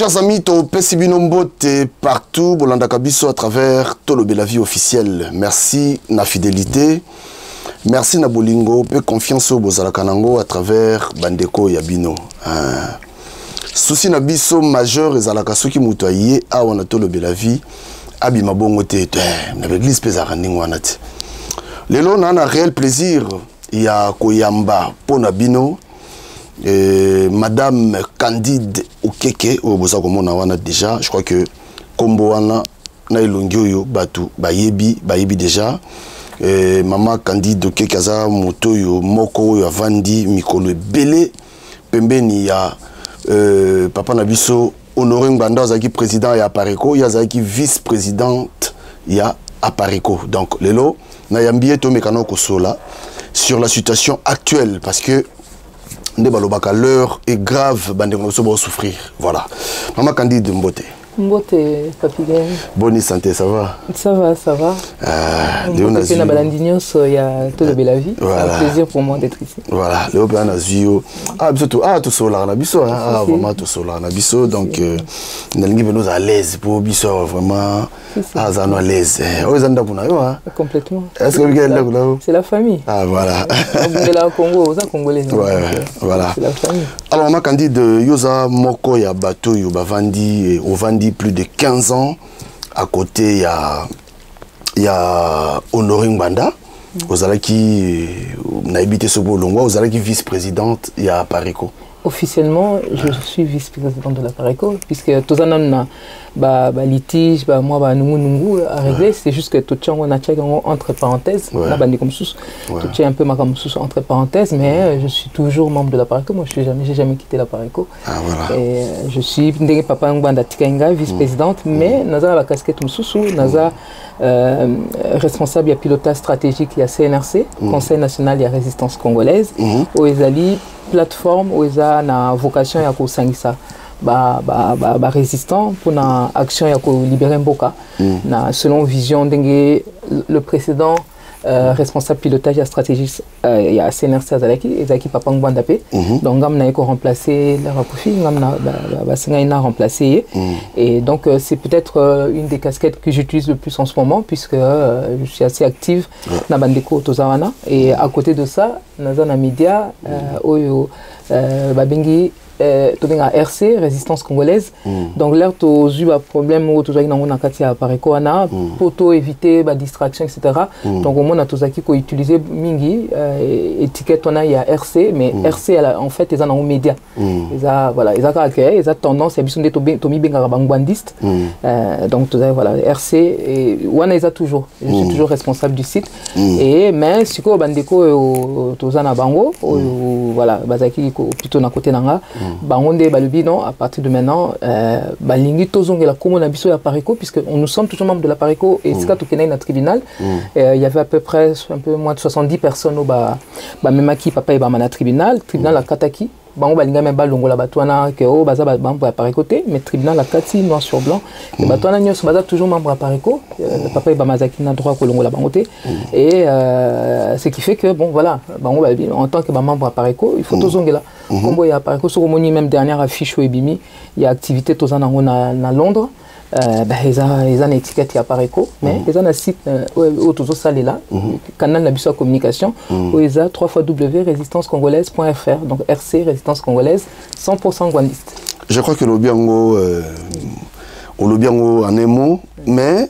Chers amis, to Pesibinombote partout, Bolanda Kabiso à travers Tolobe la vie officielle. Merci na fidélité, merci na bolingo, peu confiance au Bozalakanango à travers Bandeko Yabino. Souci na biso majeur ezalaka soki muto aye awana Tolobe la vie abima bongo te na l'église pezarandingo wana te. Lelo na un réel plaisir ya koyamba pona bino. Madame Candide Okeke au Bozakomona wana déjà, je crois que Kombo wana na ilongyo batu bayebi déjà. Maman Candide Okeke aza moto yo moko yo avandi mikolo belé pembeni ya papa Nabiso Honoré Nganda azaki président ya Apareko, ya azaki vice-présidente ya Apareko. Donc lelo na yambié to mekano kosola sur la situation actuelle parce que l'heure est grave, va souffrir. Voilà. Maman Candide Mbote. Mbote, Papigay. Bonne santé, ça va? Ça va, ça va. Mbote, il y a Tolobe la vie. C'est un plaisir pour moi d'être ici. Voilà. Léo Péanazio. Tout solar, Nabiso. Vraiment, tout solar, Nabiso. Donc, nous à l'aise pour Bisso, vraiment. Ah, ça nous à l'aise. Complètement. Est-ce que vous êtes là? C'est la famille. Ah, voilà. Vous êtes là au Congo, vous êtes congolais. Voilà. C'est la famille. Alors, Maman Candide, Yosa Moko, ya bateau, Yobavandi, Ovandi plus de 15 ans. À côté, il y a Honoré Nganda. Vous allez qui n'a habité ce beau long, vous allez qui vice-présidente, il y a Apareko. Officiellement, je suis vice-présidente de la Pareco, puisque tout ça litige, moi, nous à régler, c'est juste que tout ça, on a entre parenthèses, là, comme sous, tout ça un peu entre parenthèses, mais je suis toujours membre de la Pareco, moi, j'ai jamais quitté la Pareco. Et je suis papa Nganda Tikenga, vice-présidente, mais nous avons la casquette Moussou, nous avons responsable de pilotage stratégique, il y a CNRC, Conseil national de la résistance congolaise, où ils plateforme où ils ont une vocation à sangisa résistant pour une action à libérer Mboka selon vision le précédent responsable pilotage et stratégie il y a CNRC Azalaki Papa Ngwandapé donc on a remplacé la Rakufi on a remplacé et donc c'est peut-être une des casquettes que j'utilise le plus en ce moment puisque je suis assez active dans Bandeko Tozawana et à côté de ça dans un média Oyo Babengi RC, résistance congolaise. Donc là, tu as eu un problème où tu as eu un Apareko pour éviter la distraction, etc. Donc au moins, tu as utilisé Mingi, étiquette, on a RC, mais RC, en fait, ils ont un média. Ils ont tendance à être bangwandiste. Donc tu as RC, et ils ont toujours. Je suis toujours responsable du site. Mais si tu as Bandeko, tu as un bango, voilà, plutôt à côté d'Anga. Bangonde balubi non à partir de maintenant balingi tozonge la komo na biso ya Pareco puisque nous sommes toujours membres de la Pareco et c'est quand tu connais notre tribunal il y avait à peu près un peu moins de 70 personnes au même qui papa et na tribunal à Kataki bango balinga même balongo la batwana que o baza membre ya Pareco mais tribunal à Kati noir sur blanc et batwana nyos baza toujours membre à Pareco papa et mazaki na droit ko longo la bangote et ce qui fait que bon voilà bango en tant que membre à Pareco il faut tozonge là comme il y a Pareco sur moni même dernière affiche au Ebimi il y a activité tozana na Londres ils ont une étiquette à Pareco, mais ils ont un site où ils ont salé là, canal de communication, où ils ont www.résistancecongolaise.fr, donc RC, Résistance Congolaise, 100% guandiste. Je crois que l'Obiango en un mot, mais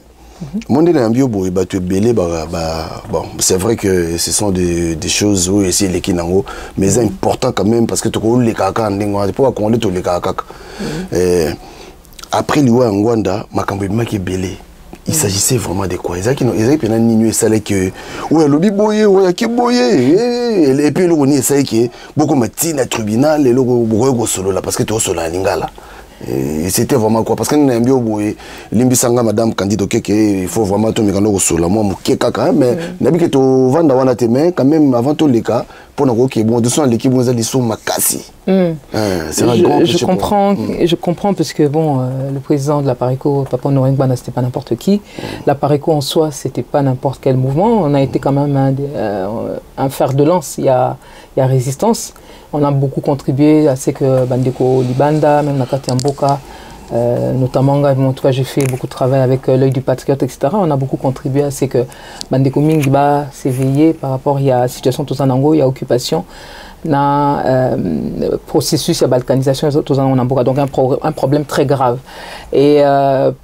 c'est vrai que ce sont des choses où ici les kinango, mais c'est important quand même parce que tu connais les caca, tu les caca. Après l'Iwa Ngwanda, il s'agissait vraiment de quoi? Ils ont que ouais, le biboye, ouais, qui boye, et puis le roni, ça qui beaucoup de tribunal et le beaucoup solo là parce que tu es solo à Lingala. C'était vraiment quoi? Parce que nous avons dit Limbisanga Madame Candide Okeke, il faut vraiment tout me solo. Moi, mais n'habit que tu vends dans la main quand même avant tout les cas. Pour nous qui bon de son l'équipe vous allez sur Makassi. Je comprends parce que bon le président de la Pareco Papa Honoré Ngwanda c'était pas n'importe qui. La Pareco en soi c'était pas n'importe quel mouvement. On a été quand même un fer de lance. Il y a résistance. On a beaucoup contribué à ce que Bandeko Libanda même Nakati Mboka notamment, en tout cas, j'ai fait beaucoup de travail avec l'œil du patriote, etc. On a beaucoup contribué à ce que Bandeko Mingiba s'éveiller par rapport à la situation de Zanango, il y a occupation. Na processus de balkanisation, donc un problème très grave. Et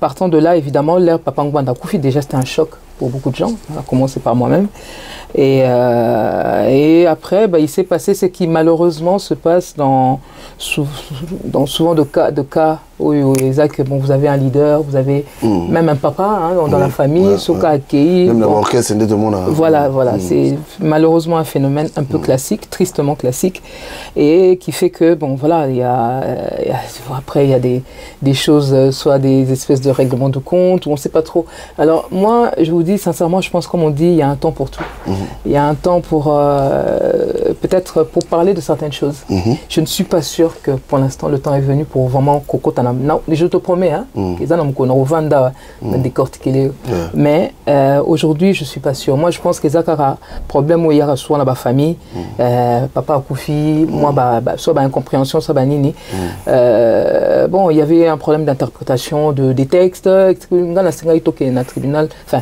partant de là, évidemment, l'ère Papa Ngbanda Koufi, déjà c'était un choc pour beaucoup de gens, à commencer par moi-même. Et après, bah, il s'est passé ce qui malheureusement se passe dans souvent de cas où bon, vous avez un leader, vous avez même un papa hein, dans la famille, Soka accueilli. Même l'orchestre, c'est de mon Voilà, c'est malheureusement un phénomène un peu classique, tristement classique, et qui fait que, bon, voilà, après, il y a des choses, soit des espèces de règlements de compte, où on ne sait pas trop. Alors, moi, je vous dis, sincèrement, je pense, comme on dit, il y a un temps pour tout. Il y a un temps pour, peut-être, pour parler de certaines choses. Je ne suis pas sûr que, pour l'instant, le temps est venu pour vraiment Kokotana. Je te promets, hein, mais aujourd'hui, je ne suis pas sûr. Moi, je pense que Zakara, problème où il y a soit dans la famille, papa Koufi, moi, soit incompréhension, soit nini. Bon, il y avait un problème d'interprétation des textes. Tribunal, enfin,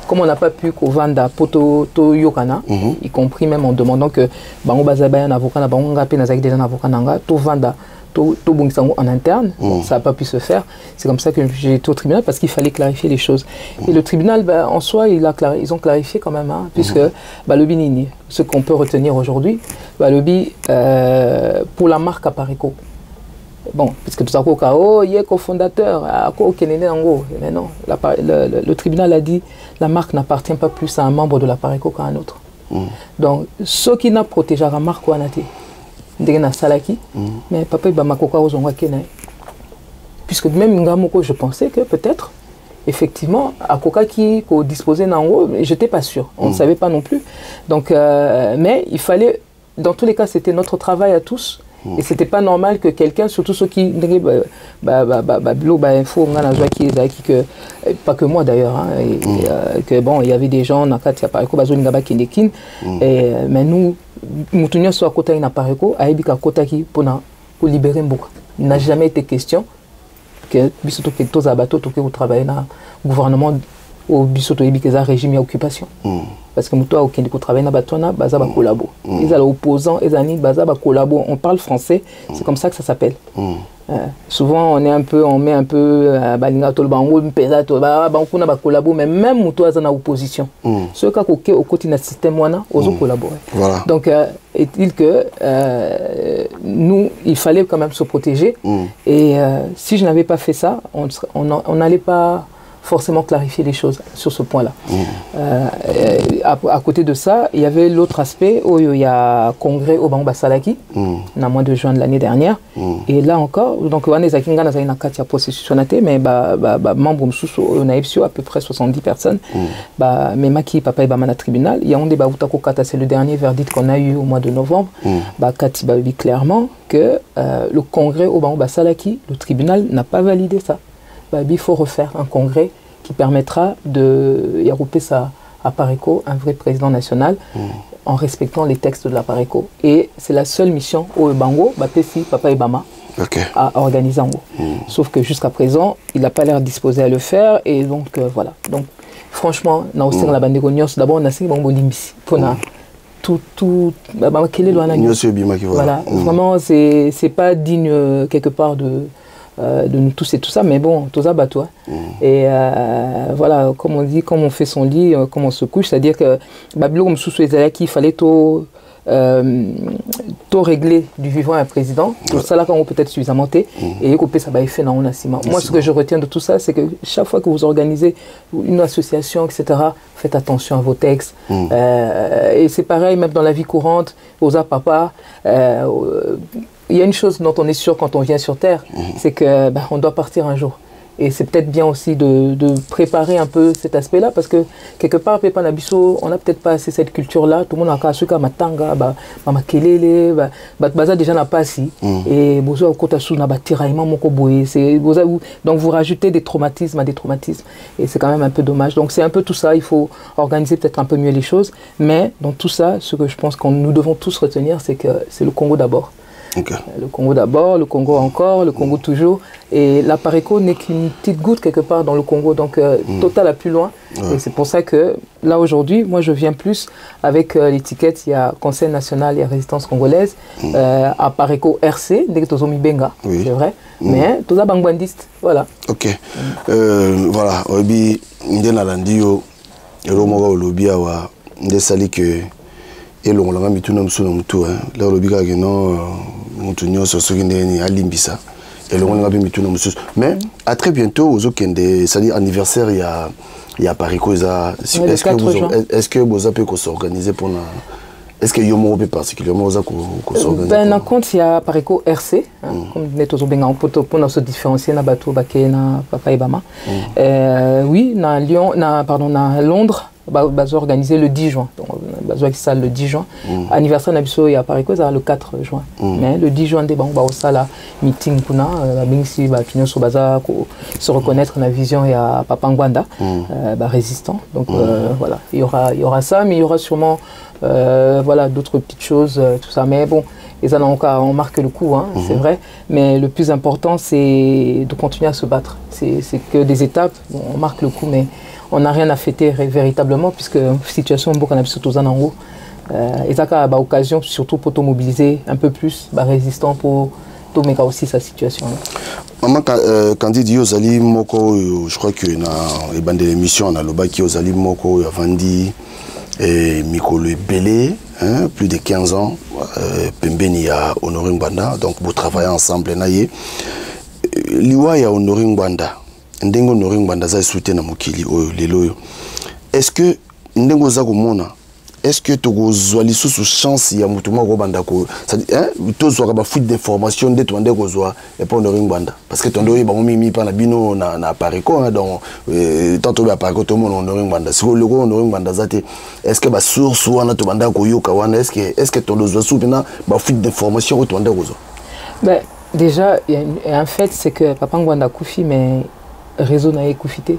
comme on n'a pas pu qu'on vende poto to yokana, y compris même en demandant que bango bazaba un avocat, bango ngapé nazaki déjà un avocat nanga, to vanda en interne, bon, ça n'a pas pu se faire. C'est comme ça que j'ai été au tribunal parce qu'il fallait clarifier les choses. Et le tribunal, en soi, ils ont clarifié quand même, hein, puisque le binini, ce qu'on peut retenir aujourd'hui, pour la marque Apareco. Bon, puisque tout ça, il est cofondateur, mais non, le tribunal a dit la marque n'appartient pas plus à un membre de l'Apareco qu'à un autre. Donc, ce qui n'a protégé la marque, mais papa puisque même je pensais que peut-être effectivement à Koka qui disposait n'ango, j'étais pas sûr, on ne savait pas non plus. Donc mais il fallait, dans tous les cas, c'était notre travail à tous. Et c'était pas normal que quelqu'un, surtout ceux qui info pas que moi d'ailleurs, hein, que bon, il y avait des gens mais nous nous soit côté in Apareco à ebika côté qui pour libérer Mboka. Il n'a jamais été question que bisoto que tous abato to que vous travaillez dans gouvernement au bisoto ebika régime à occupation. Parce que toi, au Kenya, travaille dans Batona, baza ba collabo. Ils sont opposants, ils sont baza ba collabo. On parle français, c'est comme ça que ça s'appelle. Souvent, on met un peu balinga tolbango, pesa tolba, bankuna ba collabo, mais même toi, ils sont en opposition. Ceux qui ont au côté d'un système wana, ils ont collaboré. Donc, est-il que nous, il fallait quand même se protéger. Et si je n'avais pas fait ça, on n'allait pas forcément clarifier les choses sur ce point-là. À côté de ça, il y avait l'autre aspect où il y a congrès au Bamba Salaki, dans le mois de juin de l'année dernière. Et là encore, donc on a un processus, mais membres on a à peu près 70 personnes. Mais Maki, papa et Bamana tribunal, il y a un débat c'est le dernier verdict qu'on a eu au mois de novembre. Kati dit clairement que le congrès au Bamba Salaki, le tribunal n'a pas validé ça. Il faut refaire un congrès qui permettra de Yaroupé ça à Pareco, un vrai président national, en respectant les textes de la Pareco. Et c'est la seule mission au Bango, Pessi, Papa et Bama, à organiser en haut. Sauf que jusqu'à présent, il n'a pas l'air disposé à le faire. Et donc, voilà. Donc, franchement, on a aussi la bande de d'abord, on a aussi Bango Limbi. Tout, voilà. Vraiment, c'est pas digne quelque part de nous tous et tout ça, mais bon, tout ça bat toi. Et voilà, comme on dit, comme on fait son lit, comme on se couche, c'est-à-dire que Babylone il fallait tout régler du vivant à un président, tout ça là quand on peut être suffisamment monté et couper ça fait dans un ciment. Moi, ce que je retiens de tout ça, c'est que chaque fois que vous organisez une association, etc., faites attention à vos textes. Et c'est pareil, même dans la vie courante, aux papa. Il y a une chose dont on est sûr quand on vient sur Terre, c'est que on doit partir un jour. Et c'est peut-être bien aussi de préparer un peu cet aspect-là, parce que quelque part, Pepa Nabiso, on n'a peut-être pas assez cette culture-là. Tout le monde a un cas matanga, makelele, baza déjà n'a pas si. Et bozo kotasu na batiraillement moko boye. Donc vous rajoutez des traumatismes à des traumatismes. Et c'est quand même un peu dommage. Donc c'est un peu tout ça. Il faut organiser peut-être un peu mieux les choses. Mais dans tout ça, ce que je pense que nous devons tous retenir, c'est que c'est le Congo d'abord. Okay. Le Congo d'abord, le Congo encore, le Congo toujours. Et la Pareco n'est qu'une petite goutte quelque part dans le Congo, donc Total à plus loin. Ouais. Et c'est pour ça que là aujourd'hui, moi je viens plus avec l'étiquette, il y a Conseil national et Résistance congolaise, à Pareco RC, dès que Tozomi Benga, c'est vrai, mais Toza Bangbandiste, voilà. Ok. Voilà, Obi, Ndena Landio, Romoga Olobi Awa, Ndesali que. Et l'on l'a mis tout le monde, là le biga que non, Moutounio sur ce qui est à Limbisa. Et l'on l'a mis tout le monde. Mais à très bientôt, aux autres c'est-à-dire anniversaire, il y a Paris Cosa. Est-ce que vous avez pu s'organiser pour la. Est-ce qu'il y a un moment particulièrement où vous s'organisez? Ben, en compte, il y a Pareco RC, comme nous avons pour se différencier dans Bateau, Baké, dans Papa et Bama. Oui, dans Lyon, dans Londres. Bazo organisé le 10 juin. Donc, Bazo qui ça le 10 juin. Anniversaire Nabiso il y a Paris quoi le 4 juin. Mais le 10 juin, on va au sala meeting kuna bingsi ba tunyo so baza se reconnaître dans la vision il y a Papa Ngwanda résistant. Donc voilà, il y aura ça, mais il y aura sûrement voilà d'autres petites choses tout ça. Mais bon, les Ananka on marque le coup, hein, c'est vrai. Mais le plus important c'est de continuer à se battre. C'est que des étapes. Bon, on marque le coup, mais on n'a rien à fêter véritablement, puisque la situation est surtout en haut. Et ça a l'occasion, surtout pour te mobiliser un peu plus, résistant pour te mettre aussi sa situation. Maman, quand dit Yozali Moko, je crois que dans l'émission, on a le bac Yozali Moko, Avandi, Mikolo Belé, plus de 15 ans, Pembeni a Honoré Mbanda, donc vous travaillez ensemble. Liwa ya Honoré Mbanda. Ndengo Honoré Mbanda za soutien na mokili oyo lelo. Est-ce que ndengo za komona, est-ce que tu as sous chance ya mutuma ko banda ko, c'est-à-dire to zo ba fuite d'information de to ndeko zo et pas Honoré Mbanda parce que tondo ba mimi pa na bino na Pareco donc tant ba Pareco to mon Honoré Mbanda si le ko Honoré Mbanda zate est-ce que ba source wana to banda ko yoka wana est-ce que tondo zo soupena ba fuite d'information to ndeko zo? Ben déjà il y a un fait, c'est que Papa Ngwanda Koufi mais réseau n'a écoufité.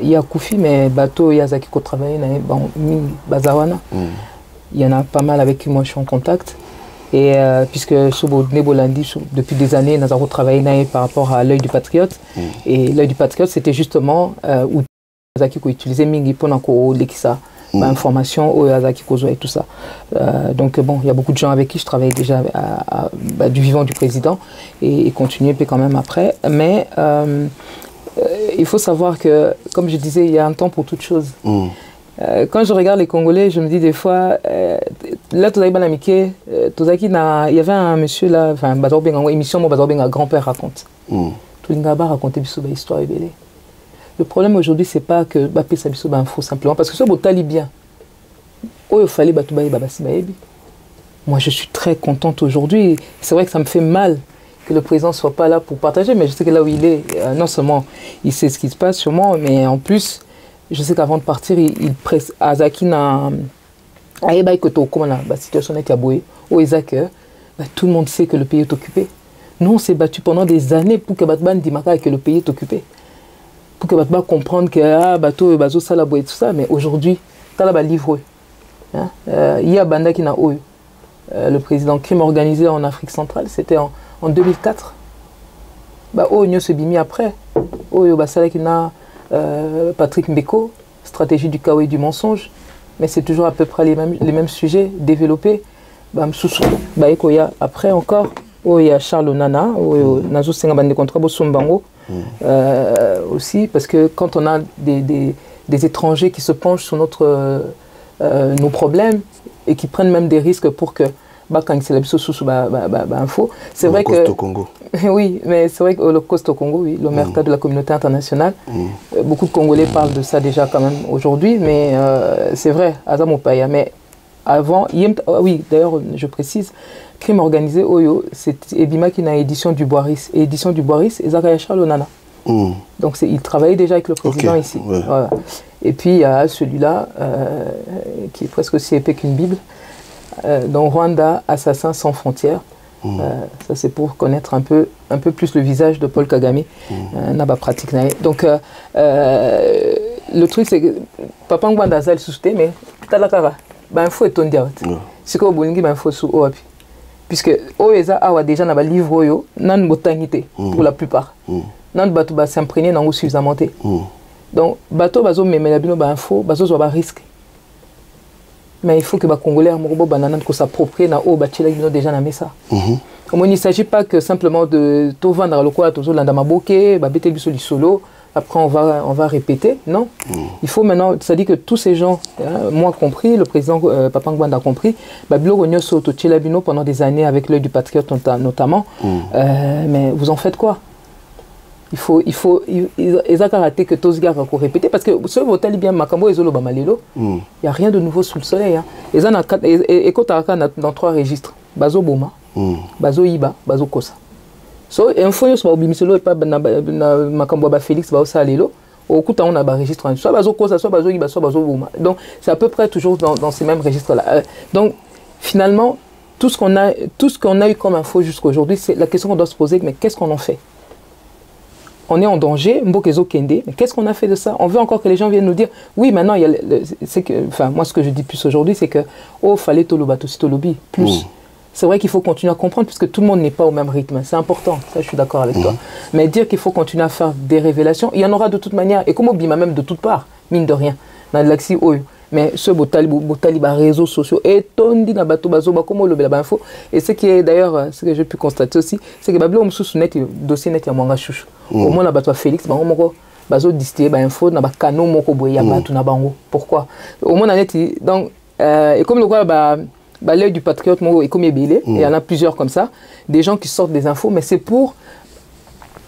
Il y a Koufi, mais bateau, il y a Zaki qui travaille dans Bazawana. Il y en a pas mal avec qui moi je suis en contact. Et puisque Sobo Nebolandi, depuis des années, nous avons travaillé par rapport à l'œil du patriote. Et l'œil du patriote, c'était justement où Zaki qui utilisait Mingi pour l'équissa. Information au Azaki Kozo et tout ça. Donc bon, il y a beaucoup de gens avec qui je travaille déjà du vivant du président et continuer puis quand même après. Mais il faut savoir que, comme je disais, il y a un temps pour toute chose. Quand je regarde les Congolais, je me dis des fois, là, il y avait un monsieur là, enfin, émission, mon grand-père raconte. Tout le monde racontait une histoire belle. Le problème aujourd'hui, c'est pas que Bapé Sabiso info simplement, parce que ce botali bien. Oh, il fallait Batoubaï Babasi Baebi. Moi, je suis très contente aujourd'hui. C'est vrai que ça me fait mal que le président ne soit pas là pour partager, mais je sais que là où il est, non seulement il sait ce qui se passe sûrement, mais en plus, je sais qu'avant de partir, il presse Azaki na comment la situation est abouée. Au Isaac, tout le monde sait que le pays est occupé. Nous, on s'est battu pendant des années pour que Batban Dimaka que le pays est occupé. Pour que Batba comprenne que bateau bazo salabo et tout ça, mais aujourd'hui talaba livre il y a banda qui n'a le président crime organisé en Afrique centrale, c'était en 2004. Nyo se bimi après basala qui n'a Patrick Mbeko, stratégie du chaos et du mensonge, mais c'est toujours à peu près les mêmes sujets développés. Après encore il y a Charles Nana nazo senga bande contrat bo sombango. Aussi parce que quand on a des étrangers qui se penchent sur nos problèmes et qui prennent même des risques pour que info, c'est vrai que Congo. Oui, mais c'est vrai que l'Holocauste au Congo, oui, l'omerta de la communauté internationale, beaucoup de Congolais parlent de ça déjà quand même aujourd'hui, mais c'est vrai, Azamopaya, mais avant, oui, d'ailleurs, je précise, crime organisé, Oyo, c'est Ebima qui n'a édition du Boiris. Et édition du Boiris, et Zakaria Charles Onana. Donc il travaillait déjà avec le président ici. Ouais. Voilà. Et puis il y a celui-là, qui est presque aussi épais qu'une Bible, dans Rwanda, Assassins sans frontières. Ça c'est pour connaître un peu plus le visage de Paul Kagame. Naba pratique. Donc le truc c'est que Papa Ngwanda Zal sousté, mais Talakara. Ben faut étonner. Si quoi bolingi ben faut sous oapi. puisque Oeza a déjà dans le livre nan botangité pour la plupart nan bato ba s'imprégner nango suffisamment donc bato bazo memela bino ba info bazo zo ba risque mais il faut que les Congolais s'approprient na o batila bino déjà na mesa il ne s'agit pas que simplement de tout vendre le quoi toujours l'anda maboke ba bete biso li solo. Après, on va répéter. Non. Il faut maintenant, c'est-à-dire que tous ces gens, moi compris, le président Papa Ngbanda a compris, pendant des années avec l'œil du patriote notamment. Mais vous en faites quoi? Il faut ils ont raté que tous les gars vont répéter parce que ce votel bien Makambo et Zolo Bamalelo, il n'y a rien de nouveau sous le soleil. Hein. Ils ont dans 3 registres. Bazo Boma, Bazo Iba, Bazo Kosa. So info yo so bimiselo e pa na makambo ba Félix ba osalelo au coup on a ba registre soit bazo kosa soit bazo iba soit bazo boma donc c'est à peu près toujours dans ces mêmes registres là donc finalement tout ce qu'on a eu comme info jusqu'aujourd'hui c'est la question qu'on doit se poser mais qu'est-ce qu'on en fait? On est en danger, Mbokezo Kende, mais qu'est-ce qu'on a fait de ça? On veut encore que les gens viennent nous dire oui maintenant il y a c'est que enfin moi ce que je dis plus aujourd'hui c'est que fallait toloba to tolobi plus. C'est vrai qu'il faut continuer à comprendre puisque tout le monde n'est pas au même rythme. C'est important, ça je suis d'accord avec toi. Mais dire qu'il faut continuer à faire des révélations, il y en aura de toute manière. Et comme Obima même de toutes parts, mine de rien. Dans l'axi Oyo. Mais ce botali réseaux sociaux et tondi na bato bazoba comme le bela info. Et ce qui est d'ailleurs ce que j'ai pu constater aussi, c'est que bablo msusu net dossier net ya mwanga chouchou. Au moins la bato Félix bango moko bazo distiller ba info na ba kano moko boye ya bato na bango. Pourquoi? Au moins net donc et comme le quoi l'œil du patriote, et comme il y en a plusieurs comme ça, des gens qui sortent des infos, mais c'est pour,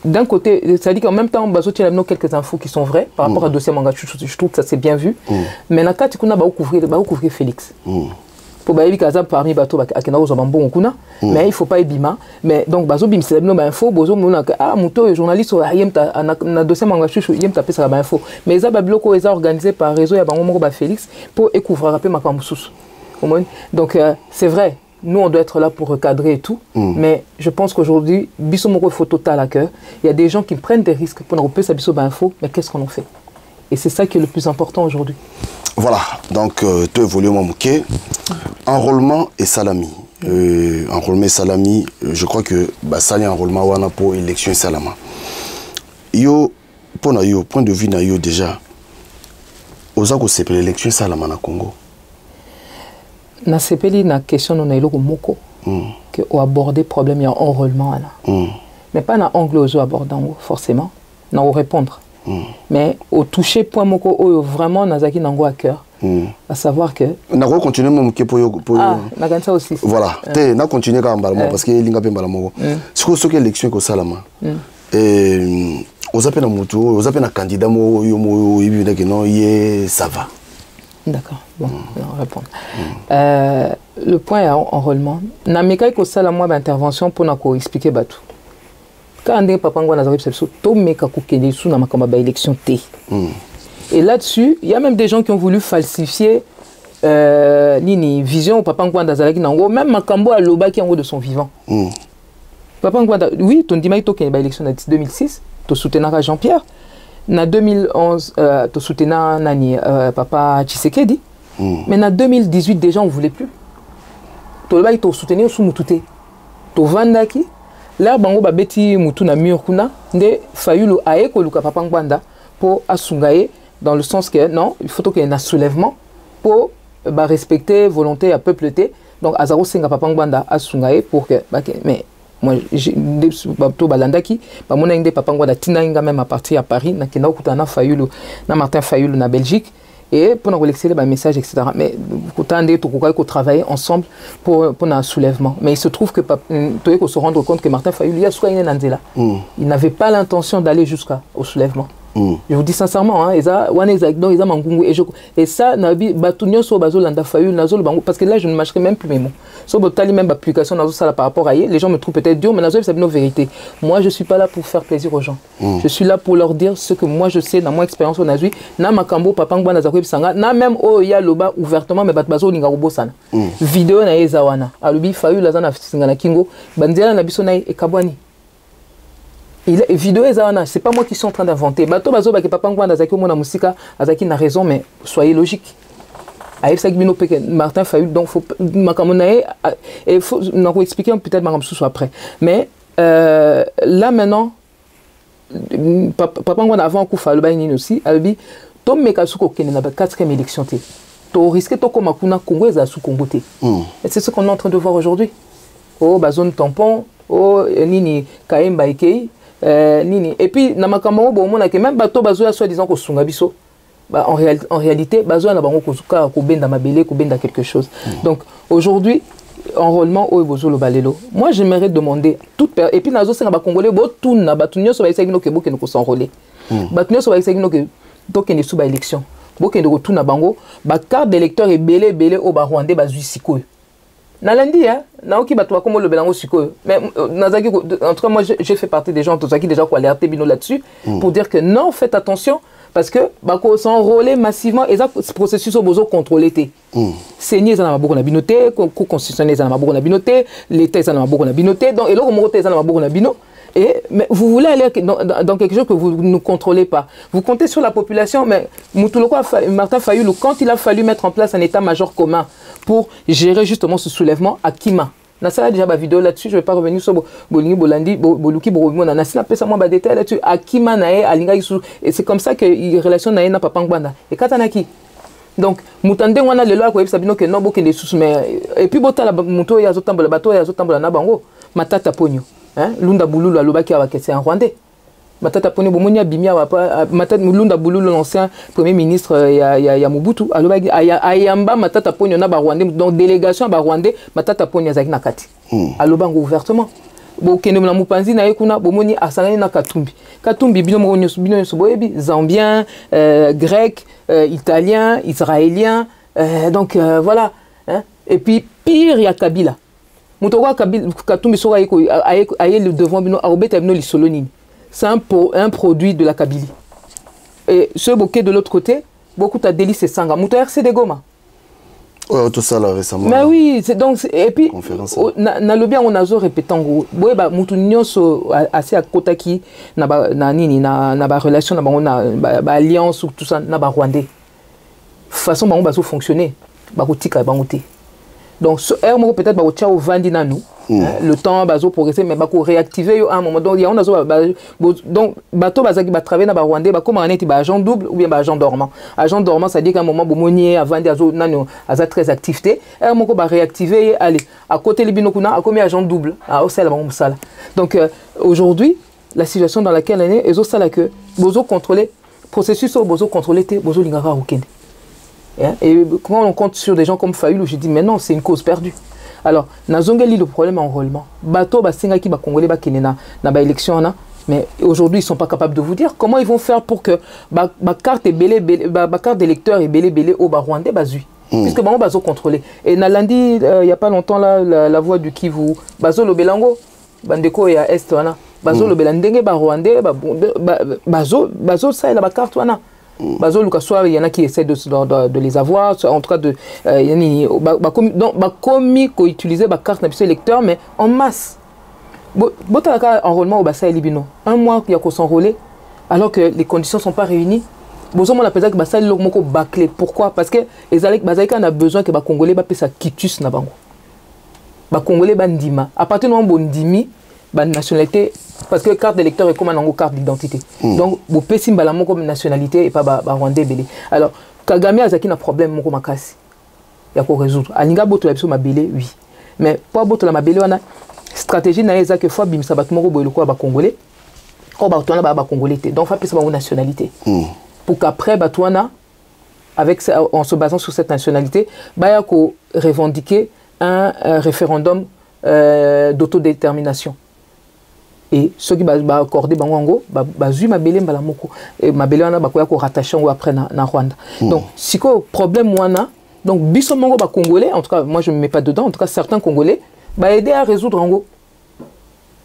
d'un côté, c'est-à-dire qu'en même temps, il y a quelques infos qui sont vraies par rapport à dossier manga, je trouve que ça c'est bien vu, mais dans le cas, on a couvrir Félix. Pour parmi les bateaux, mais il ne faut pas ébima. Mais donc, bazo bim c'est la info, bozo mona ah muto journaliste na dossier manga chouchou yem taper ça la info. Mais ça babloko est organisé par réseau ya bango moko ba Félix pour couvrir rappeler ma kamsusu. Donc c'est vrai, nous on doit être là pour recadrer et tout, mais je pense qu'aujourd'hui, Bissomoro il faut total à cœur. Il y a des gens qui prennent des risques pour nous repérer sa Bissoba info, mais qu'est-ce qu'on en fait? Et c'est ça qui est le plus important aujourd'hui. Voilà, donc tu évolues mon mouquet. Enrôlement et salami. Enrôlement et salami, je crois que ça y est enrôlement wana pour élection et salama. Yo, pour na yo, point de vue na yo déjà, aux accords c'est pour l'élection et salama na Congo. Na sepeli na question on a eu moko que on aborder problème il y a enrôlement là mais pas na angle aux abordant forcément na au répondre mais au toucher point moko o vraiment nazaki nango à cœur à savoir que na ko continuer mon ke pour na gansa aussi voilà te na continuer quand même parce que linga pe mbala moko ce que élection ko salama aux appels na mutu aux appels na candidat mo yo mo yibina que non yé ça va. D'accord, bon, on va répondre. Le point est enrôlement. Nameka ko sala moi d'intervention pour nako expliquer batu. Quand on papa ngwa nazari psepso to meka ko kende sou na makamba ba élection T. Et là-dessus, il y a même des gens qui ont voulu falsifier nini vision au papa ngwa nazari nango même makambo a loba qui en haut de son vivant. Papa ngwa oui, ton dimai to kende ba élection en 2006, to soutenara Jean-Pierre. En 2011, tu soutenais Nani, Papa Tshisekedi, mais en 2018, déjà, on ne voulait plus. Tu as soutenu sous Moutouté. Tu as vendaki, là, bango ba beti Moutou na mur kuna, nde fayulu aeko luka Papa Ngbanda pour asungaye, dans le sens que non, il faut qu'il y ait un soulèvement pour respecter volonté à peupleté. Donc, Azaro Senga Papa Ngbanda asungaye pour que, mais moi j'ai bato balandaki ba mona inde papa ngwa da tinanga même à partir à Paris na kenda kutana Fayulu na Martin Fayulu na Belgique et pour nous exceller ba message etc. Mais kutande to ko travailler ensemble pour un soulèvement mais il se trouve que toi il se rendre compte que Martin Fayulu ya soigné Nanzela il n'avait pas l'intention d'aller jusqu'au soulèvement. Je vous dis sincèrement, hein, et ça, parce que là, je ne mâcherai même plus mes mots. Même application par rapport à les gens me trouvent peut-être dur, mais c'est une vérité. Moi, je ne suis pas là pour faire plaisir aux gens. Je suis là pour leur dire ce que moi je sais dans mon expérience au Nazui. Na makambo papa ngwa na zakwe sanga na même o ya loba ouvertement mais batbazo linga robosana. Vidéo na ezawana. Alubi fayu lazana singa na kingo bandiala na biso na e kabwani. Et vidéo c'est pas moi qui suis en train d'inventer. Bato bazo ba ke papa ngwa na zakwe mona musika azaki na raison mais soyez logique. ayebisaki bino pe Martin Fayulu donc faut makambo na ye et faut nako expliquer peut-être makambo susu après mais là maintenant papa ngwana avant kufa aloba nini aussi alobi to meka suko kene na 4e élection te to risque to koma kuna Congo eza su Congo te et c'est ce qu'on est en train de voir aujourd'hui oh ba zone tampon oh nini Kaemba Ikei nini et puis na makambo bo mona ke même bato bazo ya soi-disant ko sunga biso bah, en réalité bazo na bango ko suka ko benda mabele ko benda quelque chose donc aujourd'hui enrôlement au bozo le balelo moi j'aimerais demander toute et puis nazo senga ba congolais bo tuna batunyo so ba isaki no ke bo ke no ko s'enrôler batunyo so ba isaki no ke to ke ne sous ba élection bo ke no ko tuna bango ba carte d'électeur et belé au ba rwandais ba zui sikoyo Nalandi, hein, naoki batwa comme le belango siko. Mais nazaki, en tout cas, moi, j'ai fait partie des gens, tout ça qui déjà quoi alerter bino là-dessus, pour dire que non, faites attention, parce que bako s'enrôler massivement, et ça, ce processus au besoin contrôlé. Seigneur, ça n'a pas beaucoup de binoté, cour constitutionnel, ça n'a pas beaucoup de binoté, l'État, ça n'a pas beaucoup de binoté, donc, et l'autre, ça n'a pas beaucoup de binoté. Mais vous voulez aller dans quelque chose que vous ne contrôlez pas. Vous comptez sur la population, mais Martin Fayulu, quand il a fallu mettre en place un état-major commun pour gérer justement ce soulèvement à Kima, Nasa a déjà ma vidéo là-dessus, je ne vais pas revenir sur Bolingi Bolandi, Boluki Boromona, Nasa a moins de détails là-dessus, à Kima Nae, à Linga Isu, et c'est comme ça que les relations Nae n'a pas Pangbanda. Et Katanaki. Donc, Moutande, on a le loi, Sabino, que non, beaucoup de sous, mais. Et puis, Bota, la moto, il y a Zotambo, la bateau, il y a Zotambo, la Nabango, Matata Pogno. Lunda Boulou, la Lobaki, c'est un Rwandais. Matata Pogno, Bomonia, Bimia, Lunda Boulou, l'ancien premier ministre, il y a Mobutu, Ayamba, Matata Pogno, Naba Rwandais, donc délégation à Rwandais, Matata Pogno, Zaki Nakati. Alobango ouvertement. Bokene na mupanzi na yekuna bomoni asangani na Katumbi. Katumbi bino soboyebi zambien, grec, italien, israélien, donc voilà. Hein? Et puis pire il y a Kabila. Mutoko Kabila Katumbi sora aye le devant bino arobeta bino lisolonini. C'est un produit de la Kabylie. Et ce bokeh de l'autre côté, beaucoup ta délice et sanga. Muto RCD Goma. Ouais, tout ça là récemment. Mais oui, c'est donc et puis na le bien on a zo répétant go. Boye ba mutu nyonso assez à kota ki na ba relation na ba alliance ou tout ça na ba rwandais. Façon ba on ba zo fonctionner. Ba ko tika ba ngoté. Donc ce air peut-être ba ko tia au vandi na nous. Le temps bazo progresser mais bako réactiver à un moment donc il y a on a donc bateau bazaki ba travailler na ba rwandais ba comment on est ba agent double ou bien ba agent dormant. Agent dormant ça dit qu'à un moment bomonier avant d'azo nano aza très activité un moment ba réactiver aller à côté libino kuna a commis agent double à au sala ba musala. Donc aujourd'hui la situation dans laquelle on est ezo sala que bozo contrôler processus au bozo contrôler té bozo lingara okende. Et quand on compte sur des gens comme Fayulu, je dis mais non, c'est une cause perdue. Alors, nazongeli le problème enrôlement. Bato basenga ki ba congolais ba kenena na ba élection na, mais aujourd'hui ils sont pas capables de vous dire comment ils vont faire pour que ba carte carte d'électeur et belé au ba rwandais bazui. Puisque ba on bazo contrôler. Et na lundi il y a pas longtemps là la voix du Kivu, bazo lo belango, bandeko ya est wana. Bazo lo belandenge ba rwandais bazo ça la ba carte wana. Bazo Lukasoa, il y en a qui essaient de les avoir, en tout cas de commis qu'on utilisait ma carte d'habitude électeur, mais en masse. Botalaka enrôlement au bassin Libino. Un mois qu'il y a qu'on s'enrôler, alors que les conditions ne sont pas réunies. Bozo on appelle ça que bassin Lomoko bâclé. Pourquoi? Parce que les Bazaïka on a besoin que les Congolais baissent sa quitus na bango. Les Congolais bandima. À partir du moment où ndimi, la nationalité. Parce que carte d'électeur est comme une carte d'identité. Donc, vous pouvez simbalement comme nationalité et pas rwandais belé. Alors, Kagame a un problème moko makasi. Il y a quoi résoudre. Alinga boto la ma belé, oui. Mais pour boto la ma belé, on a stratégie na eza que fois bim sabat moko boy le quoi ba congolais. Or ba tona ba congolais. Donc, faut passer par nationalité. Pour qu'après batouana avec en se basant sur cette nationalité, ba ya ko revendiquer un référendum d'autodétermination. Et ceux qui vont accorder bango bazu mabele mbala moko et mabele wana bakoya ko rattacher après na Rwanda. Donc si ko problème wana donc biso mongo ba congolais en tout cas moi je me mets pas dedans en tout cas certains congolais ba aider à résoudre ngo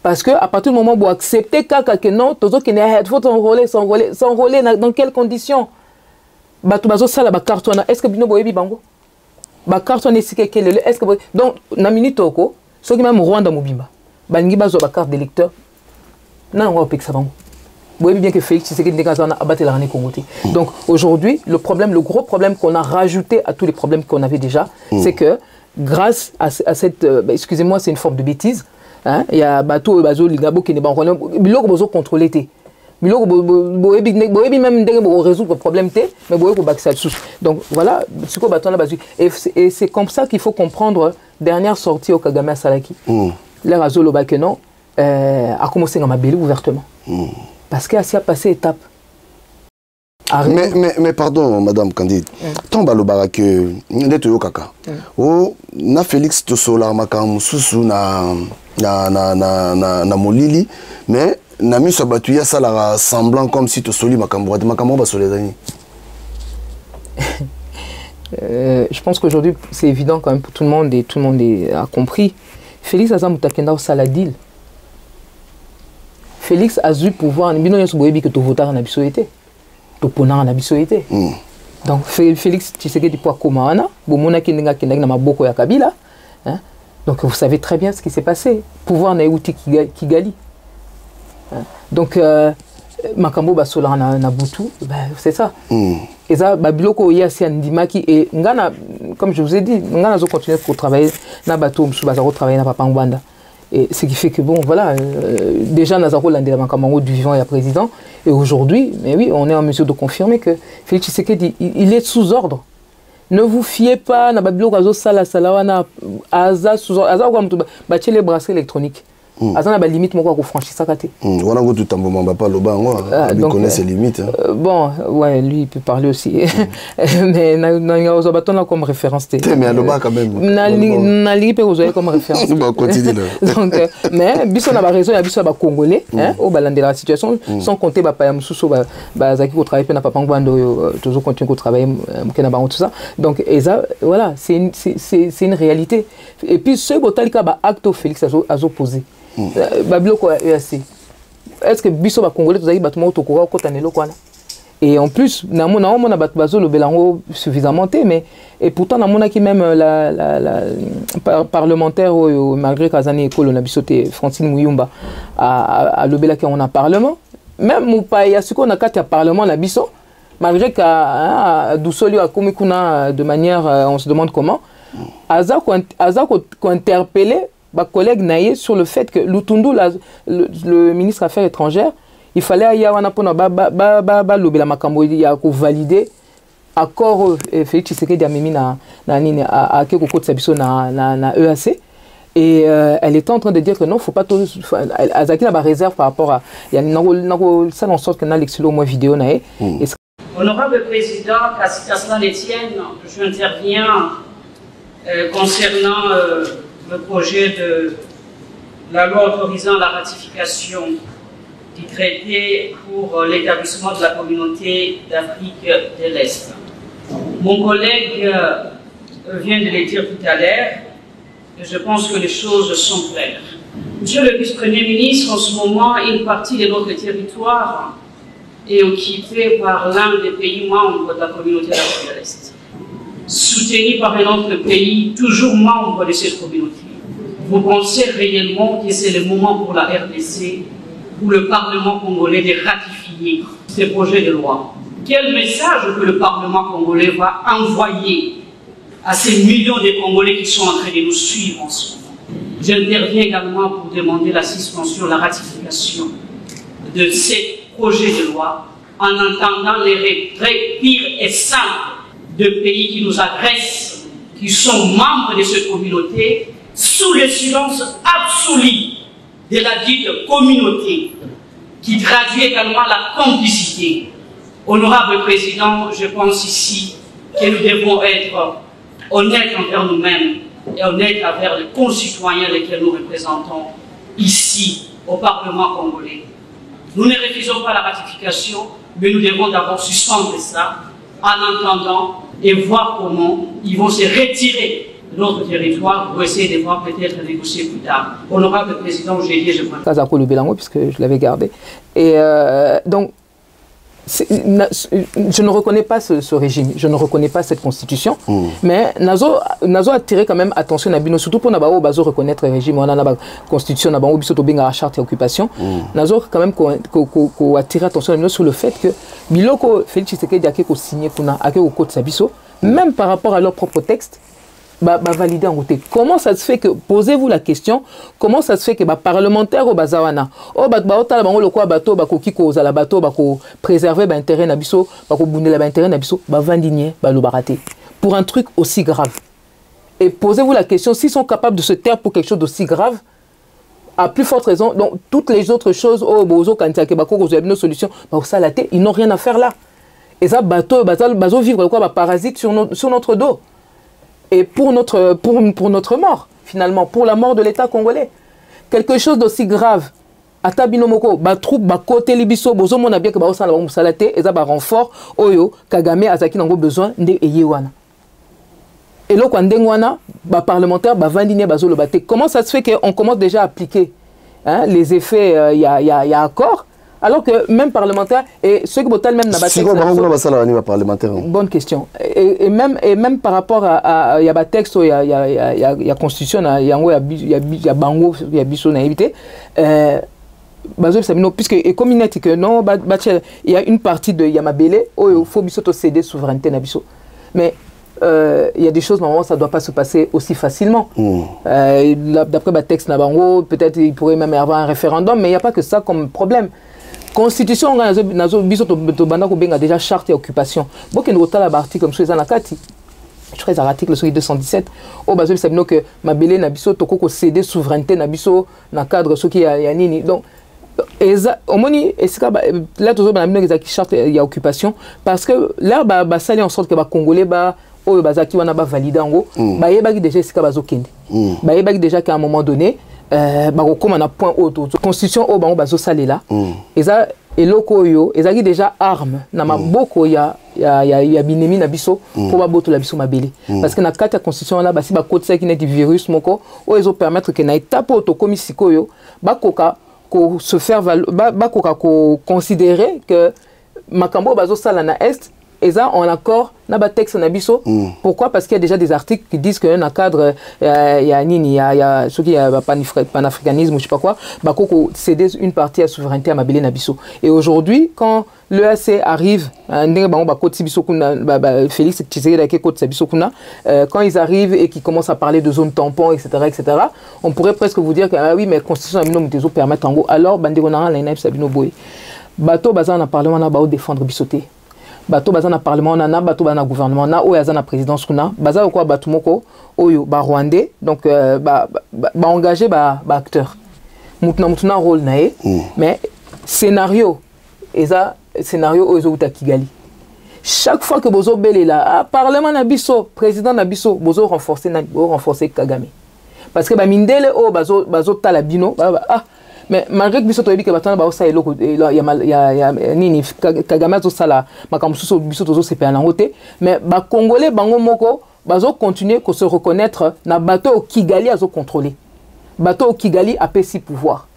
parce que à partir du moment où vous acceptez que non tozo que il faut s'enrôler dans quelles conditions bato bazo sala ba carte wana est-ce que bino boyebi bango ba carte wana est-ce que donc na minute oko ceux qui même Rwanda mobimba balingi bazo ba carte d'électeur. Non, on va piquer ça. Vous voyez bien que Félix Tshisekedi n'a pas abattu la Rani Congo. Donc aujourd'hui, le gros problème qu'on a rajouté à tous les problèmes qu'on avait déjà, c'est que grâce à cette, excusez-moi, c'est une forme de bêtise. Hein, il y a bateau bazo ligabo qui n'est pas biloko bozo contrôlé té. Biloko boebi même résoudre le problème té, mais boebi baksa sous. Donc voilà, ce qu'on bâton là bazu. Et c'est comme ça qu'il faut comprendre dernière sortie au Kagame Salaki. L'air azolo bakenon a commencé à m'abeller ouvertement. Parce qu'il a passé étape. Mais pardon, Madame Candide, tombe le barak de Kaka. Oh, na Félix Tosola makam susu na molili, mais na mis sabatuya ça la semblant comme si Tosoli makambo ba soledani. Je pense qu'aujourd'hui c'est évident quand même pour tout le monde et tout le monde a compris. Félix Azamutakenda au Saladil. Félix a eu pouvoir, bino yesu boyebi que to votar na bisoité. To pona na bisoité. Donc Félix Tshisekedi pour komana, bomona kinga na maboko ya Kabila, hein? Donc vous savez très bien ce qui s'est passé. Pouvoir na outi Kigali. Hein? Donc makambo basola na butu, c'est ça. Et ça babiloko yasi andimaki et ngana, comme je vous ai dit, ngana zo continuer pour travailler na bateau msu bazaro travailler na Papa Ngwanda. Et ce qui fait que, bon, voilà, déjà, Nazaro Landela Kamango du vivant et à président. Et aujourd'hui, mais oui, on est en mesure de confirmer que Félix Tshisekedi, il est sous ordre. Ne vous fiez pas, na babilo gazo sala salawana, aza sous ordre, aza ou bâtir les bracelets électroniques. Aza na limite moko ko franchir ça katé. Voilà go tout tambo mamba pas loba moi, il connaît ses limites. Bon, ouais, lui il peut parler aussi. Mais na ozo baton là comme référence té. Mais loba quand même. Na li pe ozo comme référence. Bon, continue là. Donc mais biso na ba raison ya biso ba congolais, hein, au balande la situation sans compter ba pa mususo ba zaki ko travailler na Papa Ngwando toujours continuer ko travailler mukena ba tout ça. Donc et ça voilà, c'est une réalité. Et puis ce botalika ba acte Félix azo posé. Est-ce que biso ba congolais tous battement autokora kotanelo kwana et en plus na mona bazo le belango suffisamment mais et pourtant na mona qui même la parlementaire malgré Kazani Ekolo na bisoté Francine Muyumba à le belaki on a parlement même mupa ya siko na kati ya parlement na biso malgré que Doussoli a commis kuna de manière on se demande comment aza ko interpeller collègue naïe sur le fait que Lutundu, le ministre des Affaires étrangères, il fallait aller à l'obéla makambo ya ko valider accord Félix Tshisekedi a mimi na Keko Sabiso na EAC et elle était en train de dire que non, faut pas tout Azaki na ba réserve par rapport à il y a ça en sorte que na l'exilo moi vidéo naïe. Honorable président, qu'à cela les tienne, j'interviens concernant le projet de la loi autorisant la ratification du traité pour l'établissement de la communauté d'Afrique de l'Est. Mon collègue vient de le dire tout à l'heure, et je pense que les choses sont claires. Monsieur le vice-premier ministre, en ce moment, une partie de notre territoire est occupée par l'un des pays membres de la communauté d'Afrique de l'Est, soutenu par un autre pays, toujours membre de cette communauté. Vous pensez réellement que c'est le moment pour la RDC, pour le Parlement congolais de ratifier ces projets de loi? Quel message que le Parlement congolais va envoyer à ces millions de Congolais qui sont en train de nous suivre en ce moment? J'interviens également pour demander la suspension, la ratification de ces projets de loi en entendant les retraits pires et simples de pays qui nous agressent, qui sont membres de cette communauté, sous le silence absolu de la dite communauté, qui traduit également la complicité. Honorable Président, je pense ici que nous devons être honnêtes envers nous-mêmes et honnêtes envers les concitoyens lesquels nous représentons ici au Parlement congolais. Nous ne refusons pas la ratification, mais nous devons d'abord suspendre ça en attendant et voir comment ils vont se retirer de notre territoire pour essayer de voir peut-être négocier plus tard. Honorable Président, j'ai dit, je crois. Kazako le Bélango, puisque je l'avais gardé. Et donc, je ne reconnais pas ce régime, je ne reconnais pas cette constitution, mais nazo attiré quand même attention à surtout pour nabao bazo reconnaître le régime, on a la constitution nabao biso to benga charte et occupation, nazo quand même ko attirer attention sur le fait que biloko Félix Tshisekedi a ko signé kuna a ko code sabiso, même par rapport à leur propre texte. Valider en côté. Comment ça se fait que, posez-vous la question, comment ça se fait que parlementaire au bazawana, préserver l'intérêt nabiso, l'intérêt nabiso, vandigner, baraté, pour un truc aussi grave. Et posez-vous la question, s'ils sont capables de se taire pour quelque chose d'aussi grave, à plus forte raison, donc toutes les autres choses, ils n'ont rien à faire là. Et ça, bazo vivre quoi, parasite sur notre dos. Et pour notre mort, finalement, pour la mort de l'État congolais. Quelque chose d'aussi grave. Atabinomoko, troupe, côté libiso, bozo mona bien que ça la salaté, et ça renfort, oyo, Kagame, Azaki n'ont besoin de Eyewana. Et là, quand Ndengwana, parlementaire, vandiné, bazo le baté. Comment ça se fait qu'on commence déjà à appliquer les effets, il y a accord? Alors que même parlementaire, et ceux qui votent même n'a parlementaire. Bonne question. Et même par rapport à il y a des textes, il y a constitution, il y a bango, il y a biso naïveté. Puisque et comme il dit que non, il y a une partie de Yamabele où il faut biso céder souveraineté na biso. Mais il y a des choses, normalement, ça ne doit pas se passer aussi facilement. D'après le texte Nabango, peut-être il pourrait même y avoir un référendum, mais il n'y a pas que ça comme problème. Constitution, on a déjà charte et occupation. Bon, il y a un article comme ça, je crois que l'article sur 217, au bas de ça, que Mabélé n'a pas toko céder souveraineté n'a pas dans le cadre ce qui y a nini. Donc, au moins, là, toujours dans la charte et occupation, parce que là, ça allait en sorte que les Congolais, oh, bazaki wana validé en gros, bayebaki déjà c'est kabazo kende. Bayebaki déjà qu'à un moment donné, comme on a point haut, constitution au bazo salela. Et ça, et loko yo, et ça qui déjà arme. Na maboko ya binemi na biso pour ba boto la biso mabele. Parce que na kata constitution là, si ba côté ça qui n'est du virus moko, o ils ont permettre que na étape auto komisiko yo, ba koka ko se faire ba koka ko considérer que makambo bazo sala na est. Et ça, en accord, n'a pas texte nabiso. Pourquoi? Parce qu'il y a déjà des articles qui disent qu'il y a un cadre, il y a ceux qui ont panafricanisme ou je sais pas quoi, Bakoko céder une partie à souveraineté à Mabélé Nabiso. Et aujourd'hui, quand l'EAC arrive, Félix Tshisekedi quand ils arrivent et qu'ils commencent à parler de zone tampon, etc., on pourrait presque vous dire que ah oui, mais la constitution Amino permet en gros. Alors, Bandegonara, l'ENAIP Sabino Boy. Bateau, Bazan a parlé, on a défendre Bissoté. Bato baza na parlement na bato na gouvernement na oya za na présidence kuna baza quoi bato moko oyo ba rwandais donc ba engagé ba acteur mutuna rôle nae mais scénario eza scénario oyo uta Kigali chaque fois que bozo belela parlement na biso président na biso bozo renforcer Kagame parce que ba mindele o bazo tala bino mais malgré que biso to que batana ba osa eloko il y a nini Kagame zo sala makamsuso biso to zo CPA na ngote mais ba congolais bango moko bazo continuer ko se reconnaître na bateau Kigali azo contrôler bateau Kigali a pesi pouvoir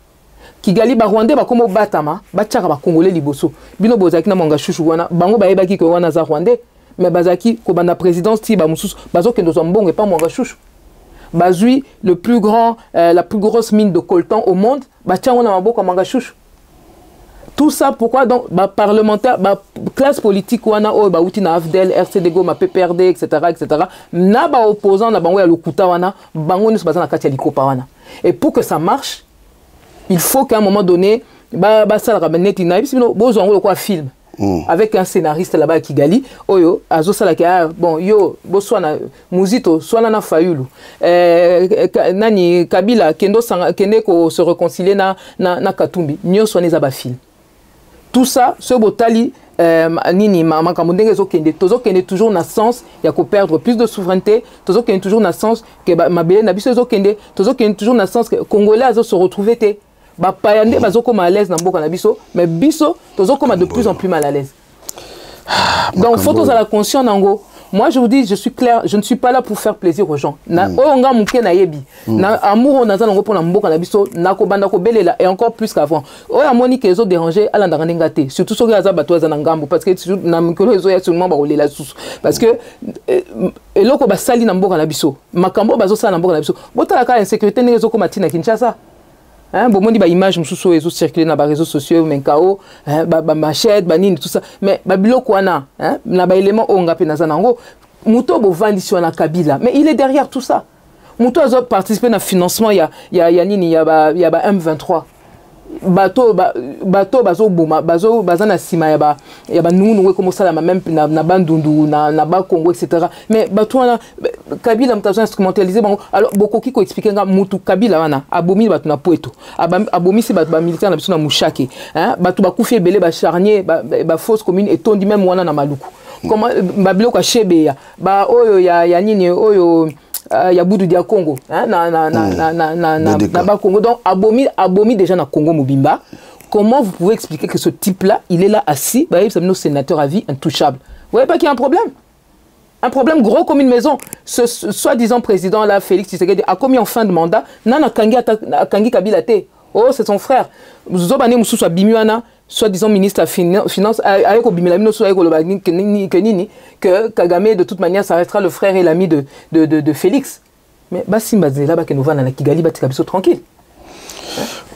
Kigali ba rwandais ba komo batama ba tchaka ba congolais liboso bino bozaki na manga chouchou wana bango ba yebaki ko wana za rwandais mais bazaki ko bana présidence ti ba mususu bazo kendo zo mbongo et pas manga chouchou bazui le plus grand la plus grosse mine de coltan au monde tout ça pourquoi donc parlementaire classe politique wana o ba uti na AFDEL RCDGO ma PPRD etc na ba opposant na bango ya lokuta wana bango ni bazana kati ya likopa wana et pour que ça marche il faut qu'à un moment donné ba sala rabaneti na bisino bozo ngo quoi film avec un scénariste là-bas à Kigali, oyo, azo salaka bon yo, boswana muzito, swana na fayulu, nani Kabila kendo ko se réconcilier na Katumbi, nyo swana za ba film. Tout ça, ce botali nini makamundenge zo kende, tozo kende toujours na sens, ya ko perdre plus de souveraineté, tozo kende toujours na sens que mabele na biso zo kende, tozo kende toujours na sens que congolais azo se retrouver te. Payande bazokoma à l'aise dans mboka na biso mais biso tozokoma de plus en plus mal à l'aise donc faut tous à la conscience nango Moi, je vous dis, je suis clair, je ne suis pas là pour faire plaisir aux gens. Amour, et encore plus qu'avant. Ils ont dérangé à l'andangate. Surtout ceux qui ont bateau parce que parce que et là, on sali na mboka na biso. Makambo bazo sala na mboka na biso. Bota la insécurité ne zo komati na Kinshasa. Hein, bon, on dit bah image mususo ezo circuler na ba réseaux sociaux, menkao, ba machette, ba nini tout ça. Mais ba biloko wana, hein, na ba élément onga pe na zanango, muto bo vandi sur na Kabila. Mais il est derrière tout ça. Muto a participé à financement, il y a nini, il y a ba M23. Bateau bazo boma bazo bazana sima ya ba nunu we comme ça la même na bandundu na ba Congo etc. Mais bateau na Kabila mtazo instrumentaliser bango. Alors beaucoup qui ko expliquer nga mutu Kabila wana abomi batu na poeto abomi si batu ba militaire na biso na mushake hein batu ba kufie belé ba charnier ba fausse commune et tondi même wana na maluku comment ba biloko shebeya ba oyo ya nini oyo ya Boudou dia Congo hein na Congo donc abomi déjà na Congo mobimba. Comment vous pouvez expliquer que ce type là il est là assis bah il nos sénateurs à vie intouchable? Vous voyez pas qu'il y a un problème gros comme une maison. Ce soi-disant président là Félix Tshisekedi a commis en fin de mandat nana kangi Kabila te. Oh c'est son frère zobane mususu abimiwana soi-disant ministre de la Finance, que Kagame, de toute manière, ça restera le frère et l'ami de Félix. Mais Bassimba là que nous va dans la Kigali, tranquille.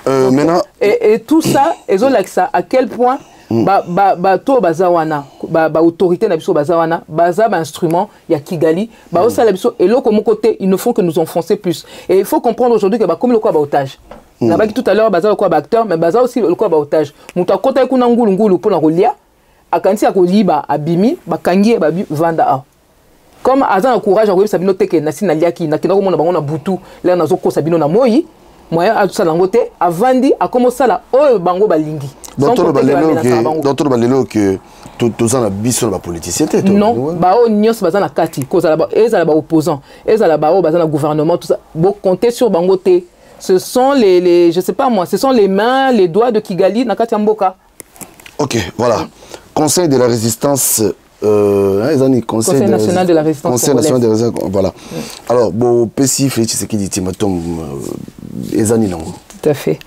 Maintenant... Et tout ça, ça, à quel point to bazawana autorité na biso bazawana baza instrument ya Kigali ba osa la biso et l'autre côté ils ne font que nous enfoncer plus. Et il faut comprendre aujourd'hui que comme le quoi otage. Na baki tout à l'heure baza quoi acteur mais baza aussi le quoi otage. Muta kota kuna ngulu pour na kolia akanti akoliba abimi bakangi babi vanda a. Comme azan courage à sabino teke na sinaliaki na kinako mona bango na butu là nazo ko sabino na moyi moyen à tout ça langote avandi a commencé là oh bango balingi. Docteur Balelo que tout ça na biso na politicien te non ba o nyos baza na kati cause la ba ezala ba opposant ezala ba o baza na gouvernement tout ça bon compter sur bango te. Ce sont les je sais pas moi, ce sont les mains, les doigts de Kigali na kati mboka. OK, voilà. Conseil de la résistance Conseil national de la résistance. Conseil national de la résistance, voilà. Alors, bon, PCI fait ce qui dit Timatom Ezani non. Tout à fait.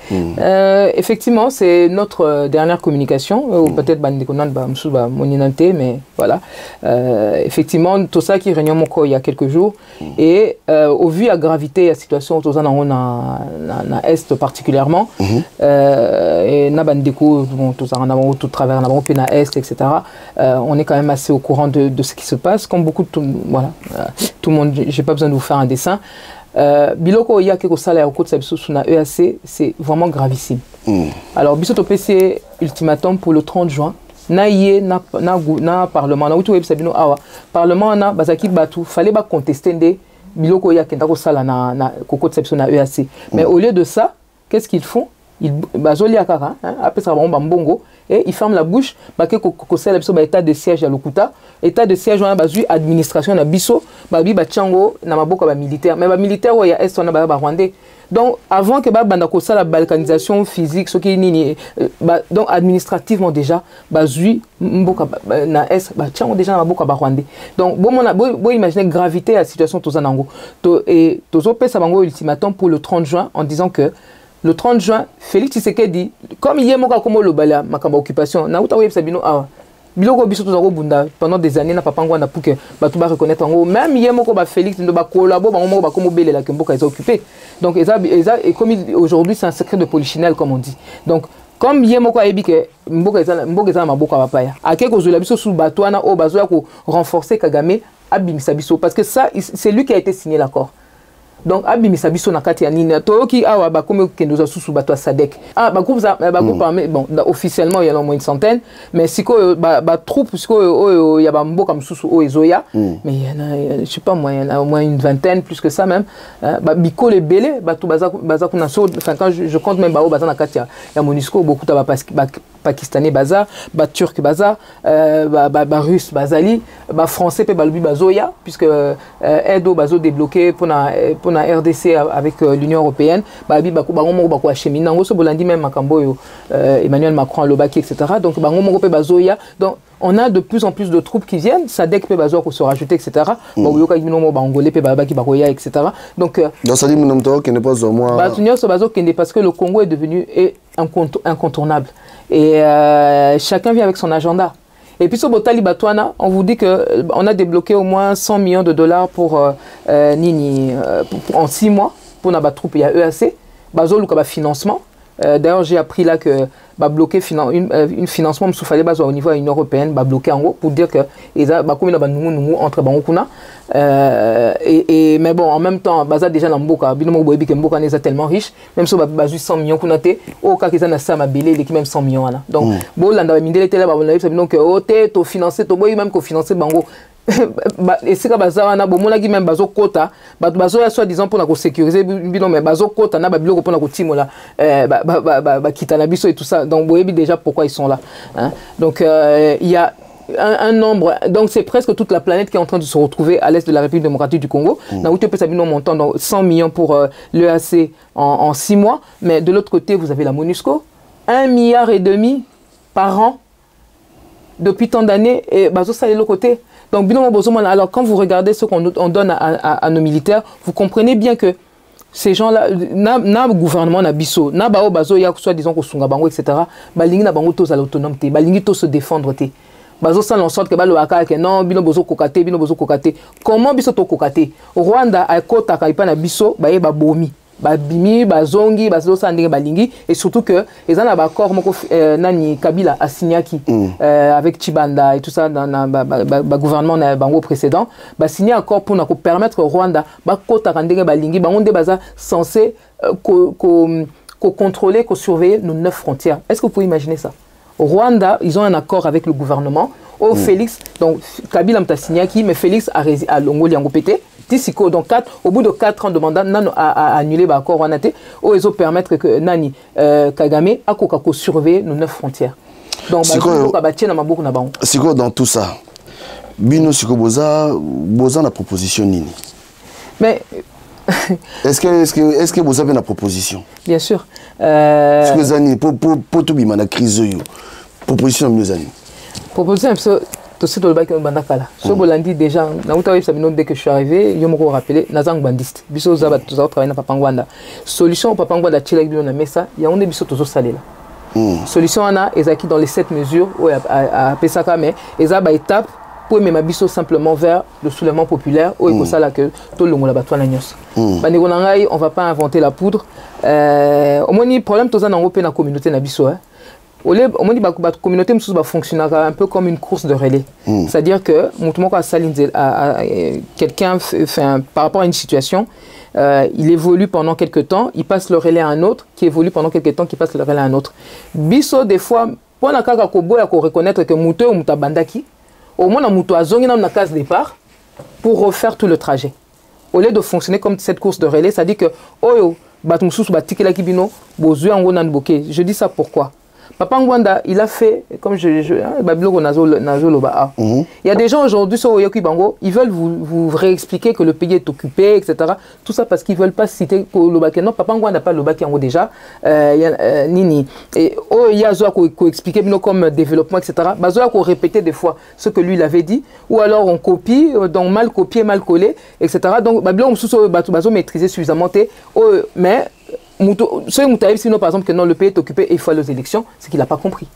Effectivement, c'est notre dernière communication, ou peut-être mais voilà. Effectivement, tout ça qui réunion il y a quelques jours, et au vu de la gravité de la situation dans l'Est particulièrement, et tout travers l'Est, etc., on est quand même assez au courant de ce qui se passe, comme beaucoup de voilà, tout le monde, j'ai pas besoin de vous faire un dessin. Biloko ya ke ko sala ya okotsa biso na EAC c'est vraiment gravissime. Alors biso to PC ultimatum pour le 30 juin na yé na parlement na utu web sabino awa parlement na bazaki batu fallait ba contester ndé biloko ya kenda ko sala na kokotsa biso na EAC. Mais au lieu de ça, qu'est-ce qu'ils font? Ils bazoli akara après ça ba mbongo et ils ferment la bouche ba ke ko sala biso ba état de siège à Lokuta. État de siège on a bazu administration na biso babi ba tchango na maboko ba militaire mais ba militaire o ya est on a ba rwandais donc avant que ba banda ko la balkanisation physique ce qui nini donc administrativement déjà bazu mboka na est ba tchango déjà na maboko ba rwandais donc bon on a bon imaginer gravité à la situation toza nango to et tozo pesa bango ultimatum pour le 30 juin en disant que le 30 juin Félix Tshisekedi comme il y a moka comme le bala makamba occupation na uta web sabino awa biloko biso tozako bunda pendant des années na papa ngwana pour que bato ba reconnaître ngo même yemoko ba Félix ndo ba collabo bango moko ba komo belela ke mboka est occupé donc et comme aujourd'hui c'est un secret de polichinelle comme on dit donc comme yemoko ayebi ke mboka eza maboka bapaya akeko zola biso sous bato wana o bazo ya ko renforcer Kagame abimisa biso parce que ça c'est lui qui a été signé l'accord. Donc abimisa biso na kati ya nini toki awa ba comme kendoza susu bato SADC ba groupe bon officiellement il y a au moins une centaine mais siko ba troupe siko ya ba mboka msusu o ezoya mais il y en a je sais pas moi il y en a au moins une vingtaine plus que ça même ba biko les belé bato baza kuna so enfin quand je compte même ba o baza na kati ya MONUSCO beaucoup ta ba pakistanais baza ba turc baza ba russe bazali ba français pe balubi bazoya puisque aide bazo débloqué pour na RDC avec l'Union européenne babi bango moko bako achemina ngo so bolandi même makambo yo Emmanuel Macron alobaki etc. donc bango moko pe bazoya donc on a de plus en plus de troupes qui viennent, SADC peut se rajouter, etc. Donc, ça dit que n'est pas au moins. Parce que le Congo est devenu incontournable. Et chacun vient avec son agenda. Et puis, sur Botali Batouana, on vous dit qu'on a débloqué au moins 100 millions de dollars pour en 6 mois pour notre troupe. Il y a EAC, Bazo le financement. D'ailleurs, j'ai appris là que bloquer un financement au niveau de l'Union européenne, bloquer en gros pour dire que entre Bangokuna. Mais bon, en même temps, Baza déjà dans Mboka, Mboka n'est tellement riche, même si on a 100 millions, au cas qu'ils ont ça, il y a même 100 millions. Donc, bon, là, on a donc financé, même financer Bango. Et c'est que Baza na bomona qui même bazo kota bazo ya soi-disant pour la sécuriser bino mais bazo kota na babilo pour la timola kitana biso et tout ça. Donc vous voyez déjà pourquoi ils sont là, hein? Donc il y a un nombre, donc c'est presque toute la planète qui est en train de se retrouver à l'est de la République démocratique du Congo. Na où tu peux savoir montant donc 100 millions pour l'EAC en 6 mois, mais de l'autre côté vous avez la MONUSCO 1,5 milliard par an depuis tant d'années et bazo ça de l'autre côté. Donc, alors quand vous regardez ce qu'on donne à nos militaires, vous comprenez bien que ces gens-là, na gouvernement na biso, na bao bazo ya soit disons ko sunga bango etc. Balingi na bango tous à l'autonomie, balingi tous se défendre té. Bazo ça en sorte que balo aka que non bino bozo kokate, bino bozo kokate. Comment biso to kokate? Rwanda a kota ka ipa na biso ba ye ba bomi. Babimi, bazongi, bazosa ndenge balingi et surtout que ils ont un accord nani Kabila a signé avec Chibanda et tout ça dans le gouvernement bango précédent, ba signé un accord pour nous permettre Rwanda ba kota ndenge balingi ba onde baza censé contrôler, surveiller nos 9 frontières. Est-ce que vous pouvez imaginer ça? Au Rwanda, ils ont un accord avec le gouvernement. Au Félix, donc Kabila m'a signé mais Félix a Longoli en pété. Donc au bout de 4 ans de mandat, Nano a annulé l'accord Wanate, où ils ont permettre que Nani Kagame a surveiller nos 9 frontières. Donc c'est quoi dans tout ça? Bino Siko Boza la proposition nini? Mais est-ce que vous avez une proposition? Bien sûr. Est-ce que Zani pour tout bima la crise proposition mieux Zani? Proposition tout ce que je déjà, dès que je suis arrivé, je me rappelle, Nazang bandiste. Biso Zabat, tout ça, travailler na Papangwanda. Solution au Papangwanda, Tchilek Bion, Messa, il y a un biso tout salé là. Solution, on a, qui dans les 7 mesures, à Pesaka, mais, ils ont une étape pour même biso simplement vers le soulèvement populaire, où il faut ça là que tout le monde a battu la nios. On ne va pas inventer la poudre. Au moins, le problème, tout ça, dans la communauté, na biso, la communauté fonctionne un peu comme une course de relais. C'est-à-dire que quelqu'un par rapport à une situation, il évolue pendant quelques temps, il passe le relais à un autre, qui évolue pendant quelques temps, qui passe le relais à un autre. Biso, des fois, pour reconnaître que Mouto ou Moutabandaki, au moins, Mouto a zongi dans la case départ pour refaire tout le trajet. Au lieu de fonctionner comme cette course de relais, ça dit que je dis ça pourquoi? Papa Ngwanda, il a fait, comme il y a des gens aujourd'hui sur Oyoki Bango, ils veulent vous réexpliquer que le pays est occupé, etc. Tout ça parce qu'ils ne veulent pas citer Lobaki. Non, Papa Ngwanda n'a pas Lobaki en haut déjà. Nini. Et il y a Zoa qui expliqué comme développement, etc. Zoa qui répétait des fois ce que lui il avait dit, ou alors on copie, donc mal copié, mal collé, etc. Donc, Bazo maîtriser suffisamment. Mais sinon, par exemple, que non, le pays est occupé et il faut aller aux élections, c'est qu'il n'a pas compris.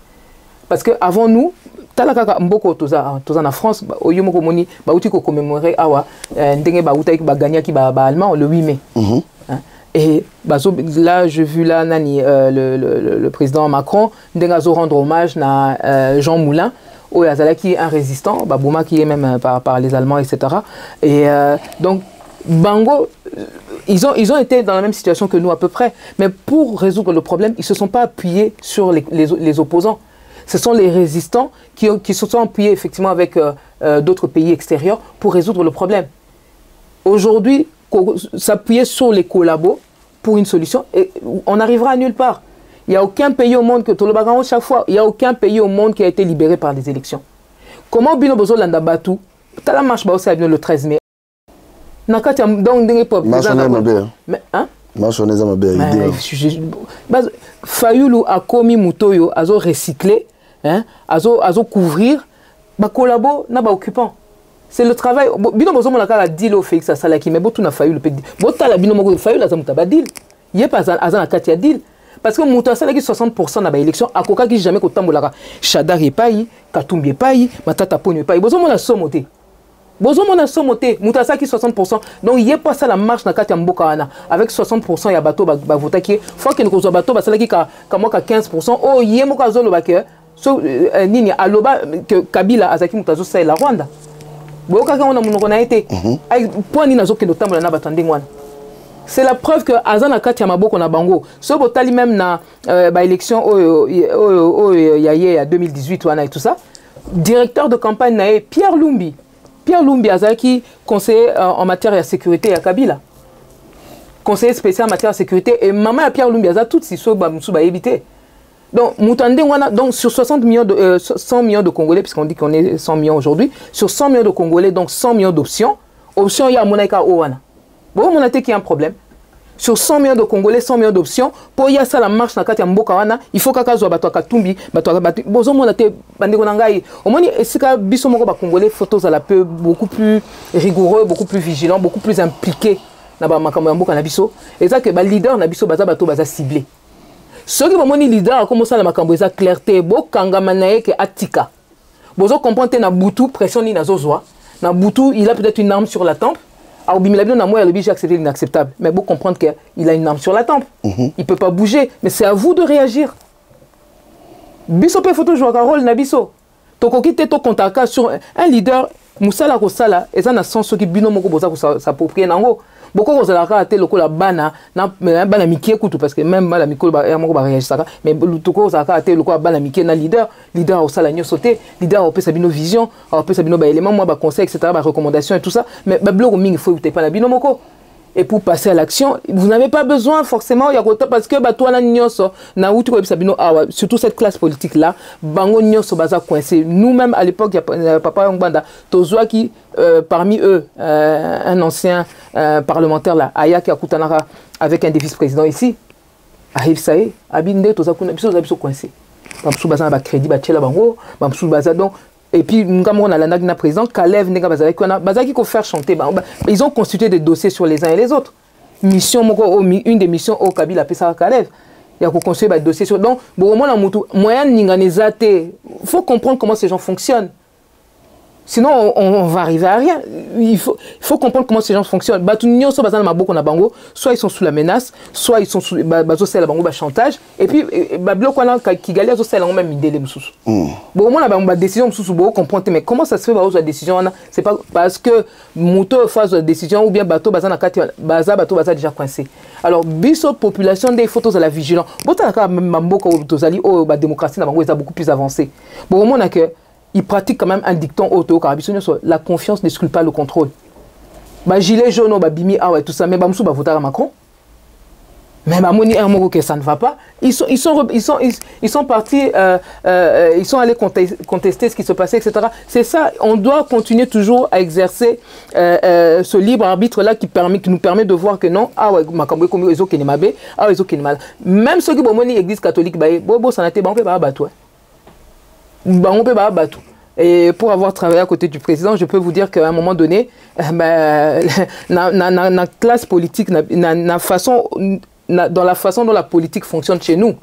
Parce qu'avant nous, en France, on commémorait le 8 mai. Et là, j'ai vu là, le président Macron, rendre hommage à Jean Moulin, qui est un résistant, Bouma qui est même par les Allemands, etc. Et donc, Bango, ils ont été dans la même situation que nous à peu près. Mais pour résoudre le problème, ils ne se sont pas appuyés sur les opposants. Ce sont les résistants qui se sont appuyés effectivement avec d'autres pays extérieurs pour résoudre le problème. Aujourd'hui, s'appuyer sur les collabos pour une solution, et on n'arrivera à nulle part. Il n'y a aucun pays au monde, chaque fois, il n'y a aucun pays au monde qui a été libéré par des élections. Comment Bino Bozo Landabatu, la marche le 13 mai. Fayulu a commis Moutoyo, azo recyclé, azo couvrir collabo na ba occupant. C'est le travail. Bino bozo mona ka deal au Félix Salaki mais botu na failli le petit. Bota la bino moko failli la zamuta ba deal. Yé pas azana katia deal. Parce que muta salaki 60% na ba élection akoka ki jamais ko tambolaka. Shadar epai, Katumbi epai, Matata Ponyo epai. Bozo mona somote. Bozo mona somote, muta salaki 60%. Donc yé pas ça la marche na katia mboka wana avec 60% ya bato ba vota ki faut que nous bato ba salaki ka moi ka 15%. Oh yé moka zolo ba ke so nini aloba que Kabila azaki mutazo sa la Rwanda. C'est la preuve que Azana Katia Maboko na bango. Ce botali même na élection il y a 2018 et tout ça. Directeur de campagne na Pierre Lumbi. Pierre Lumbi Azaki conseiller en matière de sécurité à Kabila. Conseiller spécial en matière de sécurité et maman Pierre Lumbi Azaki tout si so ba éviter. Donc, donc sur 60 millions de, 100 millions de Congolais, puisqu'on dit qu'on est 100 millions aujourd'hui, sur 100 millions de Congolais, donc 100 millions d'options, options, il y a Monaïka Owana. Bon, on a qu'il y a un problème. Sur 100 millions de Congolais, 100 millions d'options, pour y a ça la marche dans le Mboka Wana, il faut qu'à soit Batoa Katumbi, Batoa Batu. Bon, on a été Bandegonangaï. Au moins, c'est que Bissomoko Congolais, photos à la peu beaucoup plus rigoureux, beaucoup plus vigilants, beaucoup plus impliqués dans le Mboka Nabiso. Et ça que le leader Nabiso Baza Bato Baza ciblé. Ce qui est leader a commencé à la clarté, bo kangamanaye ke atika. Bozo comprendre na butu pression ni na zozoa. Na butu il a peut-être une arme sur la tempe. Alors bimilabino na moi le budget c'est inacceptable. Mais bo comprendre qu'il a une arme sur la tempe. Il peut pas bouger, mais c'est à vous de réagir. Biso pe photo jouer un rôle na biso. To kokite to contaka sur un leader Moussala Rosala et ça na sens ce qui bino moko boza s'approprier nango. Beaucoup de gens ont été la bana, na mikie kutu parce que même la miko ba réagir ça. Mais beaucoup de gens ont été le bana mikie na leader au salanyo sauté, leader au pesabino vision, au pesabino ba élément moi ba conseil etc. ba recommandation et tout ça. Mais ba blog mingi faut pas la bino moko. Et pour passer à l'action, vous n'avez pas besoin forcément parce que bah toi la nyoso na utu ko pesabino surtout cette classe politique là, bango nyoso baza coincé. Nous-mêmes à l'époque il y a papa Ngbanda Tozwa qui parmi eux un ancien parlementaire là, Aya qui a Koutanara avec un des vice-présidents ici. Arrive ça y abinde Tozwa biso coincé. Bamsou baza ba crédit ba tchela bango, bamsou baza donc et puis nous avons la président Kalev nega bazaki ko faire chanter ils ont constitué des dossiers sur les uns et les autres. Mission une des missions au Kabila pesa Kalev. Il y a construire des dossiers sur donc bon moi moyen ninganezate. Faut comprendre comment ces gens fonctionnent. Sinon, on va arriver à rien. Il faut comprendre comment ces gens fonctionnent. Soit ils sont sous la menace, soit ils sont sous le chantage. Et puis, Kigali a même idée. Bon, au moins, la décision, mais comment ça se fait la décision? C'est pas parce que Mouto fasse la décision ou bien Bato Baza déjà coincé. Alors, biso population des photos à la vigilance. Bon, la démocratie est beaucoup plus avancée. Bon, au moins, il pratique quand même un dicton auto la confiance n'exclut pas le contrôle. Ba gilet jaune ba bimi et tout ça mais bamsou ba voter à Macron. Mais ba moni un que ça ne va pas. Ils sont partis ils sont allés contester ce qui se passait etc. C'est ça, on doit continuer toujours à exercer ce libre arbitre là qui nous permet de voir que non makambo comme les autres qui mabe les autres qui mal. Même ceux qui bon moni église catholique bo ça n'a été bon pe ba batou. Et pour avoir travaillé à côté du président, je peux vous dire qu'à un moment donné, la classe politique, dans la façon dont la politique fonctionne chez nous,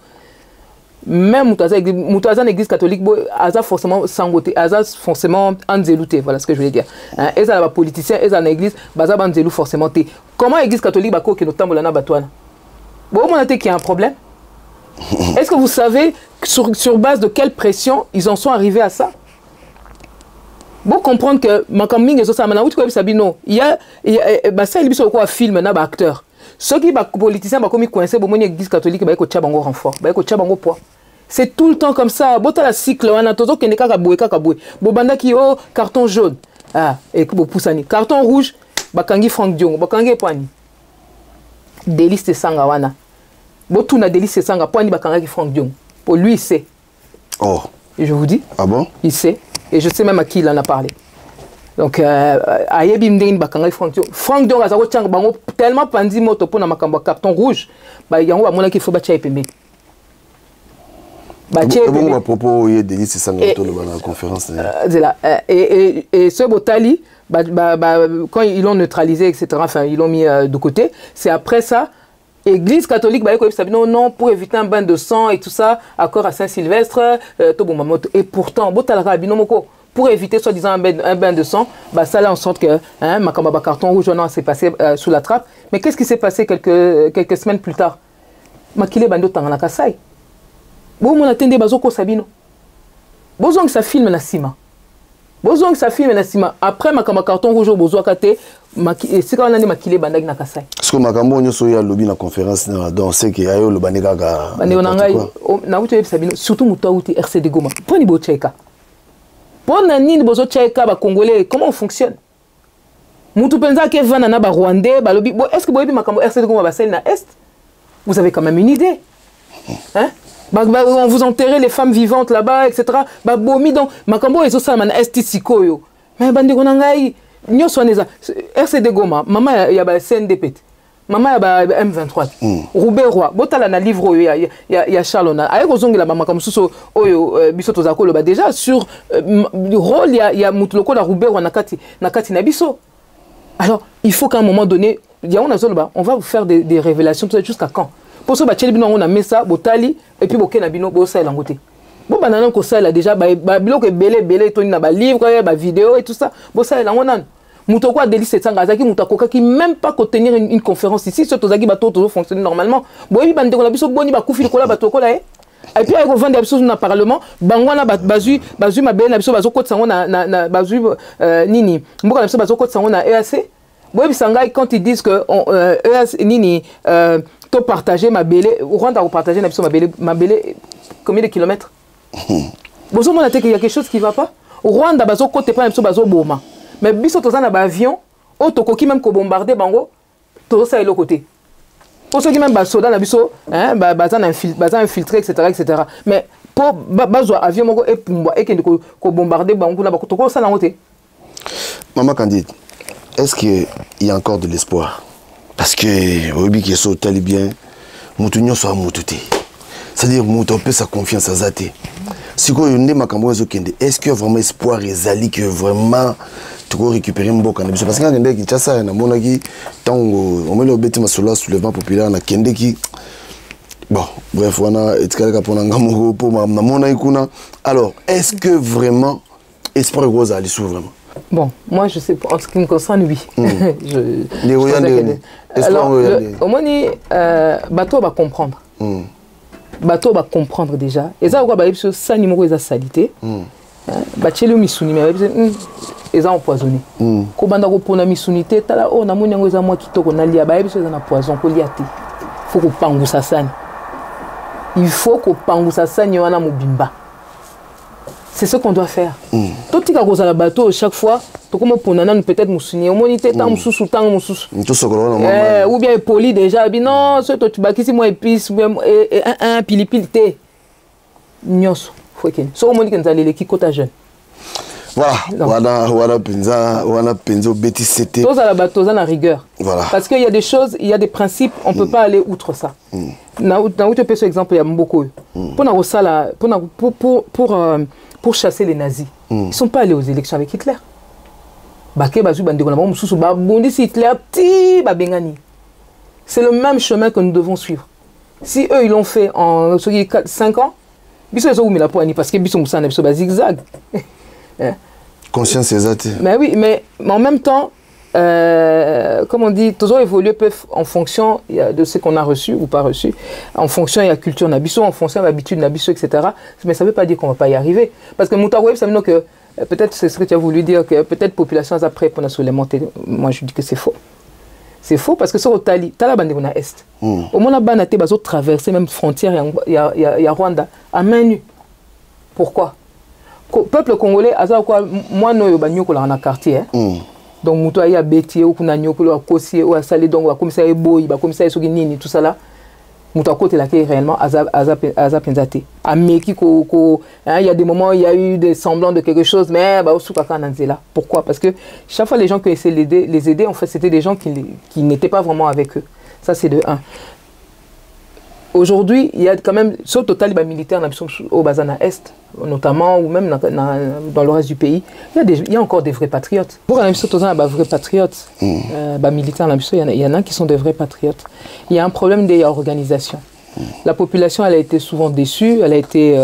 même Moutaza l'église catholique, Aza forcément sangoté, Aza forcément anzelouté, voilà ce que je voulais dire. Et ça, les politiciens, et ça, l'église, Baza anzelou forcément té. Comment l'église catholique, Bako, qui notamment la Batouana? Bon, on a dit qu'il y a un problème. Est-ce que vous savez sur base de quelle pression ils en sont arrivés à ça? Bon, comprendre que Makaming et Zosamana, il y a ça, il y a un film, un acteur. Ceux qui sont politiciens, ils coincés, ils l'église catholique, ils ont un renfort, ils ont un poids. C'est tout le temps comme ça. Bon, tu as la cycle, on a tout qui est kakaboué. Bon, banda qui oh carton jaune. Et poussani. Carton rouge, bakangi Franck Diong, bakangi Poani. Délice de Sangawana. Bon, tout na délice de Sanga, Poani bakangi Franck Diong. Pour lui, il sait. Oh. Et je vous dis. Ah bon? Il sait. Et je sais même à qui il en a parlé. Donc, Ayebi Mdeng bakangi Franck Diong. Franck Diong a tellement pandi moto pour na makamba carton rouge. Bah, il y a un moment qu'il faut battre Epembe. Bon, à propos, il y a des listes Sangato dans la conférence. Et ce Botali, quand ils l'ont neutralisé, etc., enfin, ils l'ont mis de côté, c'est après ça, Église catholique, non, pour éviter un bain de sang et tout ça, accord à Saint-Sylvestre, et pourtant, pour éviter soi-disant un bain de sang, ça là en sorte que Makamba carton rouge s'est passé sous la trappe. Mais qu'est-ce qui s'est passé quelques semaines plus tard? Makile Bando Tangana Kasai. Bon, on attendait Bazoko Sabino. Bozong que ça filme la cima. Bozong que ça filme la cima. Après, Makamba carton rouge, Bozo Kate, c'est quand on a dit Makile Bandag na Kasai. Parce que Makambo Nyoso ya lobby na conférence, donc c'est qu'il y a eu le Banega. Surtout Moutaouti, RCD Goma. Prenez Bocheka. Bonani Bozo Tcheka, Congolais, comment on fonctionne? Moutou Penza qui est Vanana, Rwandais, est-ce que vous avez Makambo RCD Goma na Est? Vous avez quand même une idée. Hein? On vous enterrait les femmes vivantes là-bas, etc. Bomi donc Makambo et ça man Est Sikoyo. Mais bande Gonangai, Nyo Swaneza, RCD Goma, maman y a CNDP. Maman y a M23. Roubaix Roi, Botala na livre il y a Charlona. Avec Ozongi la maman comme Sousso Oyo Bisoto Zako déjà sur le rôle il y a Moutuloko la Roubaix Roi Nakati Nabiso. Alors, il faut qu'à un moment donné, on va vous faire des révélations jusqu'à quand? Pour ça, on a mis ça, Botali, et puis Bokenabino, Bossa et Langote. Bon, banana, ça, là, déjà, Bilo que belé, Tony na livre, vidéo et tout ça, Bossa et Langonan. Moutoko a délice cette sangazaki, Moutakoka qui même pas contenir une conférence ici, ce Tozaki bateau toujours fonctionne normalement. Boyi bande on a biso boni ba koufi kola batoko là. Et puis avec vendre des choses dans le parlement, bangwana bazu ma belle na biso bazo côté sango na bazu nini. Mboka na biso bazo côté sango na EAC. Boyi bisangai quand ils disent que EAC nini to partager ma belle, Rwanda a partagé na biso ma belle combien de kilomètres? Bozo mona te qu'il y a quelque chose qui va pas. Rwanda bazo côté pas na biso bazo boma. Mais biso tozana na ba avion, o tokoki même ko bombarder bango, to ça est le côté. Pour ceux qui même soldats na biso, hein, bazan infiltré etc. Mais pour bazo avion moko et pumba et ko bombarder bango na ba to ça na côté. Maman Candide, est-ce qu'il y a encore de l'espoir? Parce que obi qui est talibien, mutunyo so mututé. C'est-à-dire muto peut sa confiance à Zate. Si quoi yonde makambo ezokende, est-ce qu'il y a vraiment espoir ezali que vraiment tu peux récupérer un boc? Parce que quand on dit que ça, on met le bêtiment sur le soulèvement populaire, on a qui. Bon, bref, on a alors, est-ce que vraiment espoir est gros à l'issue vraiment? Bon, moi je sais pas, en ce qui me concerne, oui. Alors, au moins, bateau va comprendre. Bateau va comprendre déjà. Et ça, on va ça numéro de salité. Bachelo misuni mais ils ont empoisonné. Ko banda ko pona misunité tala o na munyango za moi kitoko na lia ba biso na poison ko liate. Faut ko pangusa sani. Il faut ko pangusa sani wana mobimba. C'est ce qu'on doit faire. Tout tika ko za bateau chaque fois to comme ponana peut-être musuni o monité ta mususu tang mususu. Ou bien poli déjà bi non ce to tu bakisi moi épice ou bien un pilipilité. Nyoso. So on dit que nous allons les kikota jeune. Voilà, voilà penzo bêtis c'était. Tous à la bateau à la rigueur. Voilà. Parce qu'il y a des choses, il y a des principes, on ne peut pas aller outre ça. Dans ce exemple, il y a beaucoup. Pour chasser les nazis, ils ne sont pas allés aux élections avec Hitler. C'est le même chemin que nous devons suivre. Si eux, ils l'ont fait en 5 ans, parce que ils sont zigzag. Conscience exacte. Mais oui, mais en même temps, comme on dit, tous évoluer peuvent en fonction de ce qu'on a reçu ou pas reçu, en fonction de la culture nabiso, en fonction de l'habitude nabiso, etc. Mais ça ne veut pas dire qu'on ne va pas y arriver. Parce que Moutaoueb, ça veut dire que peut-être c'est ce que tu as voulu dire, que peut-être population après pour nous les monter. Moi je dis que c'est faux. C'est faux parce que sur Otali, Talabande on a est. Au moins là-bas, on a traversé même frontière, il y a Rwanda à main nue. Pourquoi? Peuple congolais, moi nous banyo ko la quartier. Donc muto ya betier ou kuna nyoko lo kosier ou salé donc comme ça boy, comme ça soki nini tout ça là. Muto côté là qui réellement azap penzate. Ameki ko il y a des moments il y a eu des semblants de quelque chose mais ba osuka kana nzela. Pourquoi? Parce que chaque fois les gens qui essaient de les aider en fait c'était des gens qui n'étaient pas vraiment avec eux. Ça c'est de 1. aujourd'hui, il y a quand même, sur le total, les militaires au Bazana Est, notamment, ou même dans le reste du pays, il y a encore des vrais patriotes. Pour un vrais patriotes, militaires, il y en a qui sont des vrais patriotes. Il y a un problème d'organisation. La population, elle a été souvent déçue, elle a été...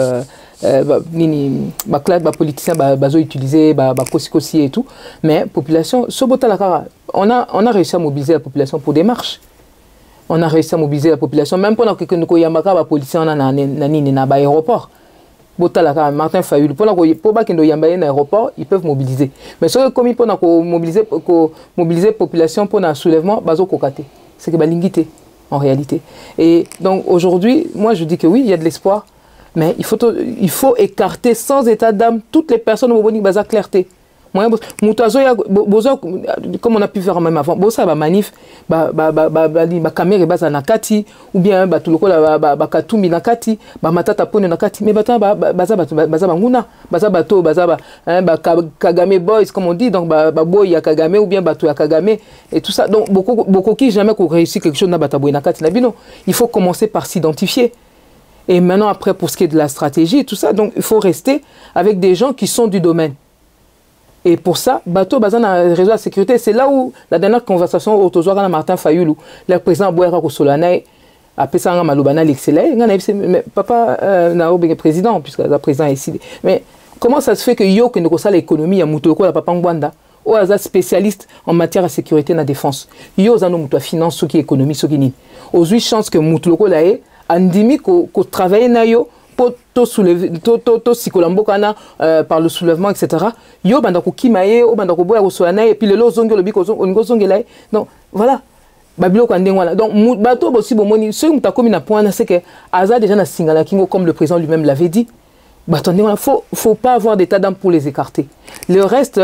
politiciens ont utilisé kosi et tout, mais population, on a réussi à mobiliser la population pour des marches. On a réussi à mobiliser la population, même pendant que nous avons des policiers dans l'aéroport. Martin Fayulu, pour l'aéroport, ils peuvent mobiliser. Mais ce qui est pour mobiliser la population pour un soulèvement, c'est que l'ingité en réalité. Et donc aujourd'hui, moi je dis que oui, il y a de l'espoir, mais il faut écarter sans état d'âme toutes les personnes au Boni Baza clarté. Comme on a pu faire même avant, manif, caméra basa nakati, ou bien tout le monde katumbi nakati, matata pone nakati, mais baza banguna, baza Kagame boys comme on dit, donc boy ya Kagame ou bien batu ya Kagame et tout ça. Donc beaucoup qui jamais qu'on réussit quelque chose na bataboy nakati nabino. Il faut commencer par s'identifier. Et maintenant après pour ce qui est de la stratégie et tout ça, donc il faut rester avec des gens qui sont du domaine. Et pour ça, Bateau Bazan a réseau de la sécurité. C'est là où la dernière conversation au Tozoara Martin Fayulu, le président Bouera Kosolanaï, a fait ça à Malubana l'excellent. Papa n'a pas président, puisque le président est ici. Mais comment ça se fait que Yo, que nous avons l'économie, à Moutoko, la Papa Ngwanda, ou à spécialiste en matière de sécurité et de défense. Yo, ça nous finance, ce qui est économie, ce qui est. Aux 8 chances que Moutoko l'a eu, Andimi, qu'on travaille na yo, pour par le soulèvement, etc. Yo bandako kimaye, o bandako boya kosoana et puis le lozongo le biko ongo zongelaye. Donc voilà. Babilo kwa ndengwana. Donc bato aussi bomoni ce que mutakomi na point c'est que aza déjà na singala kingo comme le président lui-même l'avait dit. Bato ndengwana faut pas avoir d'état d'âme pour les écarter. Le reste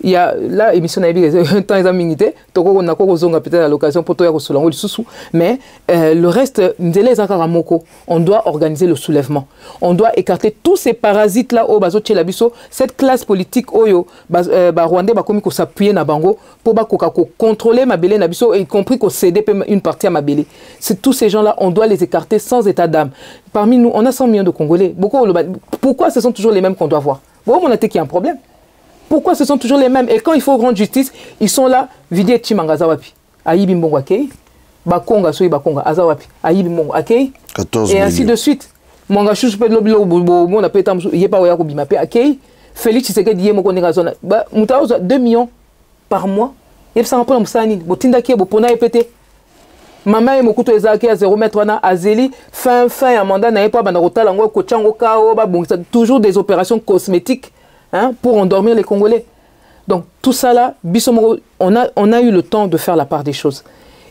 il y a là émission na un temps examinité toko na ko zonga peut-être à l'occasion pour toi kosolango lisusu mais le reste ndele zakara moko on doit organiser le soulèvement, on doit écarter tous ces parasites là au bazo tchela biso cette classe politique oyo rwandais ba komi ko s'appuyer na bango pour ba ko contrôler mabele na biso y compris ko céder une partie à mabele. C'est tous ces gens là on doit les écarter sans état d'âme. Parmi nous on a 100 millions de Congolais. Pourquoi ce sont toujours les mêmes qu'on doit voir? Bon on a qu'il y a un problème. Pourquoi ce sont toujours les mêmes? Et quand il faut rendre justice, ils sont là, Vidier Chimanga Zawapi, Aïbi Mbongo Akei, Bakonga Soyi Bakonga, Azawapi, Aïbi Mbongo Akei, et ainsi de suite. Manga Chouche Pedlo Bilo, on a pété, Yepa Oyako Bimape Akei, Félix Tshisekedi Yemoko Negazona, Moutaos 2 millions par mois, et ça rappelle Moussani, Botinda Kie, Bopona et pété. Maman et Mokuto Ezaki à 0 mètre, Azeli, fin, un mandat, n'a pas Banarota, Lango, Kochango, Kao, toujours des opérations cosmétiques. Hein, pour endormir les Congolais. Donc tout ça là, on a eu le temps de faire la part des choses.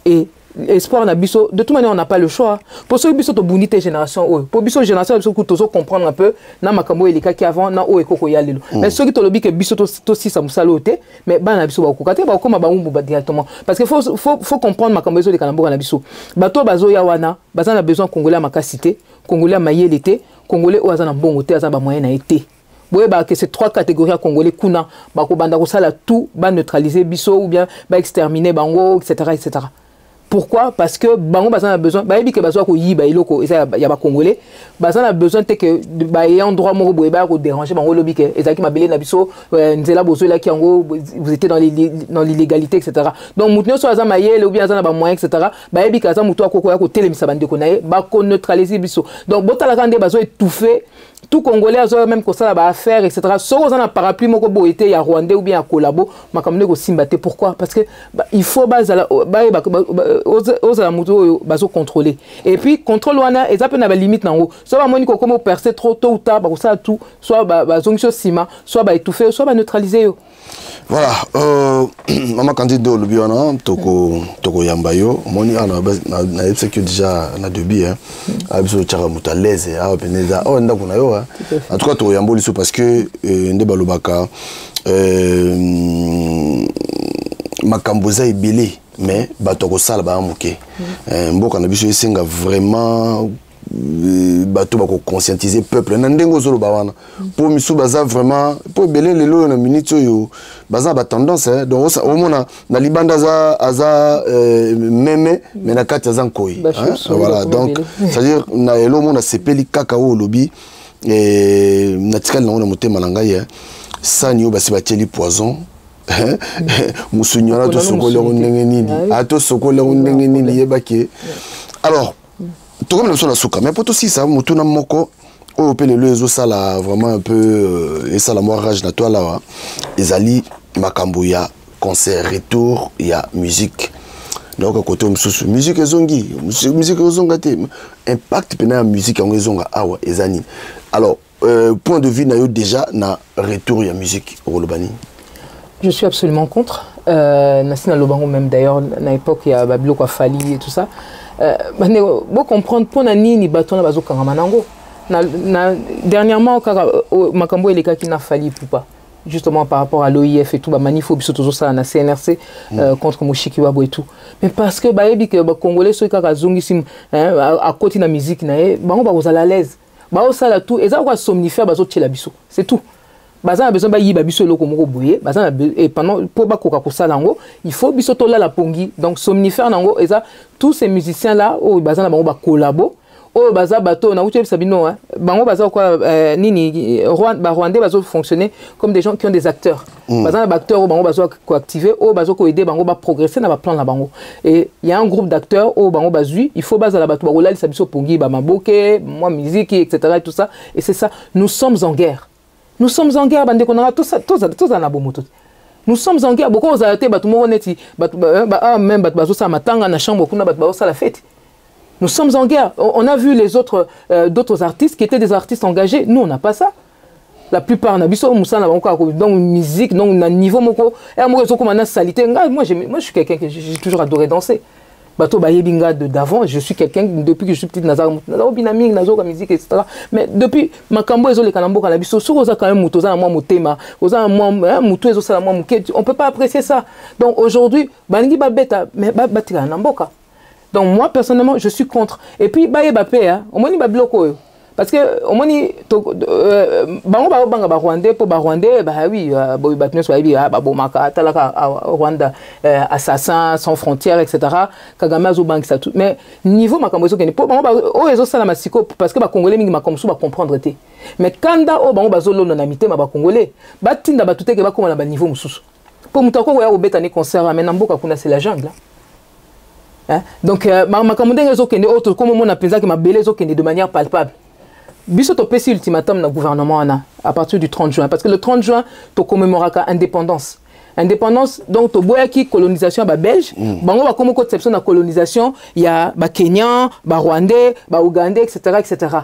Et l'espoir na biso, de toute manière on n'a pas le choix. Pour ceux qui biso to bunité génération, pour biso génération biso kutozo comprendre un peu na makambo elika qui avant na o ekoko ya lelo. Mais ceux qui to lobi que biso to si ça musalote, mais ba na biso ba kokate ba koma ba umbu ba directement parce que faut comprendre makambo ezo de kanambo na biso. Bato bazo ya wana, bazana besoin congolais makasité, congolais mayelité, congolais o azana mbongo te azana ba moyen na été. Que ces 3 catégories à Congolais kuna banda kosala tout ba neutraliser biso ou bien ba exterminer bango etc. Pourquoi? Parce que bango bazan a besoin ba yebi ke bazwa ko yiba iloko eza ya ba Congolais bazan a besoin que ba ayant droit moko boye ba ko déranger bango lobi ke ezaki mabele na biso nzela bozo la ki yango vous étiez dans l'illégalité etc. Donc mutnyo so azan mayele ou bien azan ba moyen etc. ba yebi ke azan muto akoko ya ko telemisa bande ko naye ba ko neutraliser biso. Donc botala kande bazo étouffer tout Congolais a même comme ça va faire etc. Sauf on a parapluie moko bo été ya Rwandais ou bien à collabo makamne ko simbate. Pourquoi? Parce que il faut aux amuto bazo contrôler et puis contrôle wana et ça peut na limite nango soit ba moni ko comme percer trop tôt ou tard ba ça tout soit ba zongisho sima soit ba étouffer soit ba neutraliser yo. Voilà, maman candidat au Lubiana, Toko Yambayo, moni ana na epse que déjà na debi hein, abiso tchara mutaleze a peneza oh ndako na yo hein. En tout cas Toko Yambo liso parce que nde balobaka makamboza ebele mais bato ko sala ba muke. Mboka na biso esenga vraiment bato bako conscientiser peuple na ndengo zolo bawana pour misu baza vraiment pour belé lelo na minute yo baza ba tendance donc au mona na libanda aza meme mais na kati aza nkoi voilà donc c'est à dire na elo mona sepeli kaka o lobby et na tikali na motema na ngai sani yo basi bateli poison musunyana to sokola ndenge nini ato sokola ndenge nini yebake alors tout comme la souka mais pour aussi ça mutuna moko au pele lezo ça là vraiment un peu et ça la moi rage na toi là ezali makambo ya concert retour ya musique donc à côté musique ezongi musique ezonga te impact pena musique en ezonga awa ezani alors point de vue na yo déjà na retour ya musique au Lobani. Je suis absolument contre. Nassina Lobango même d'ailleurs, à l'époque, il y a Babilo Fali et tout ça. Bon comprendre pour nani ni bateau na bazo kangamanango. Dernièrement, Makambo et les cas qui n'a fallu plus pas. Justement par rapport à l'OIF et tout, manifo biso toujours ça na CNRC contre Moshiki Wabo et tout. Mais parce que baebi que Congolais ceux qui kazungi sim à côté na musique na bango ba vous à l'aise. Ba ça la tout et ça quoi somnifère bazo tchela biso. C'est tout. Baza a besoin ba yiba biso loko moko boye, baza et pendant pour ba koka kosalango, il faut biso to la pongi. Donc somnifère nango et ça tous ces musiciens là au baza na bango ba collabo. Oh baza bateau na uche sabino hein bango baza quoi nini Rwandais bazo fonctionner comme des gens qui ont des acteurs baza na acteurs bango bazo ko activer oh bazo ko aider bango ba progresser na ba plan na bango et il y a un groupe d'acteurs oh bango bazui il faut baza la bateau ba rolali sabiso pongi ba maboke moi musique etc. et tout ça et c'est ça nous sommes en guerre bande qu'on a tout ça na bomoto. Nous sommes en guerre beaucoup aux arrêtés bateau mo neti même bateau bazo sa matanga na chambre kuna bateau bazo sa la fête. Nous sommes en guerre. On a vu les autres d'autres artistes qui étaient des artistes engagés. Nous, on n'a pas ça. La plupart, on a vu ça. Donc, musique, donc, on a niveau moko. Et moi, je suis quelqu'un que j'ai toujours adoré danser. Bato Bayebinga d'avant, je suis quelqu'un, depuis que je suis petite, Nazaro Binaming, Nazaro musique, etc. Mais depuis, Makambo et les Kanambo, Kanabiso, sur Oza quand même, Moutoza, moi, Motema, Oza, moi, Moutou, Oza, moi, Mouké, on ne peut pas apprécier ça. Donc, aujourd'hui, Bangi Babeta, mais Batira Namboka. Donc moi personnellement je suis contre. Et puis baye bapé hein, au moins ni babloko parce que au moins ni bango banga ba Rwandais pour ba Rwandais bah oui boy batne so abi ba bomaka talaka Rwanda assassin sans frontières etc. Kagame azo bank ça tout mais niveau makambo so keni pour bango ba o ezo sala masiko parce que ba congolais mingi makambo so ba comprendre te. Mais kanda o bango bazolo na mité ma ba congolais batinda batute ke ba koma na ba niveau mususu. Pour mutako ko ya obeta ni concert mais namboka kuna c'est la jungle. Hein? Donc, comme on a pensé que ma belle de manière palpable. Biso to pesi ultimatum na gouvernement à partir du 30 juin parce que le 30 juin to commémorera indépendance. Indépendance donc to boyaki colonisation ba belge, bango ba comme conception na colonisation, il y a ba Kenyan, ba Rwandais, ba Ougandais etc. etc.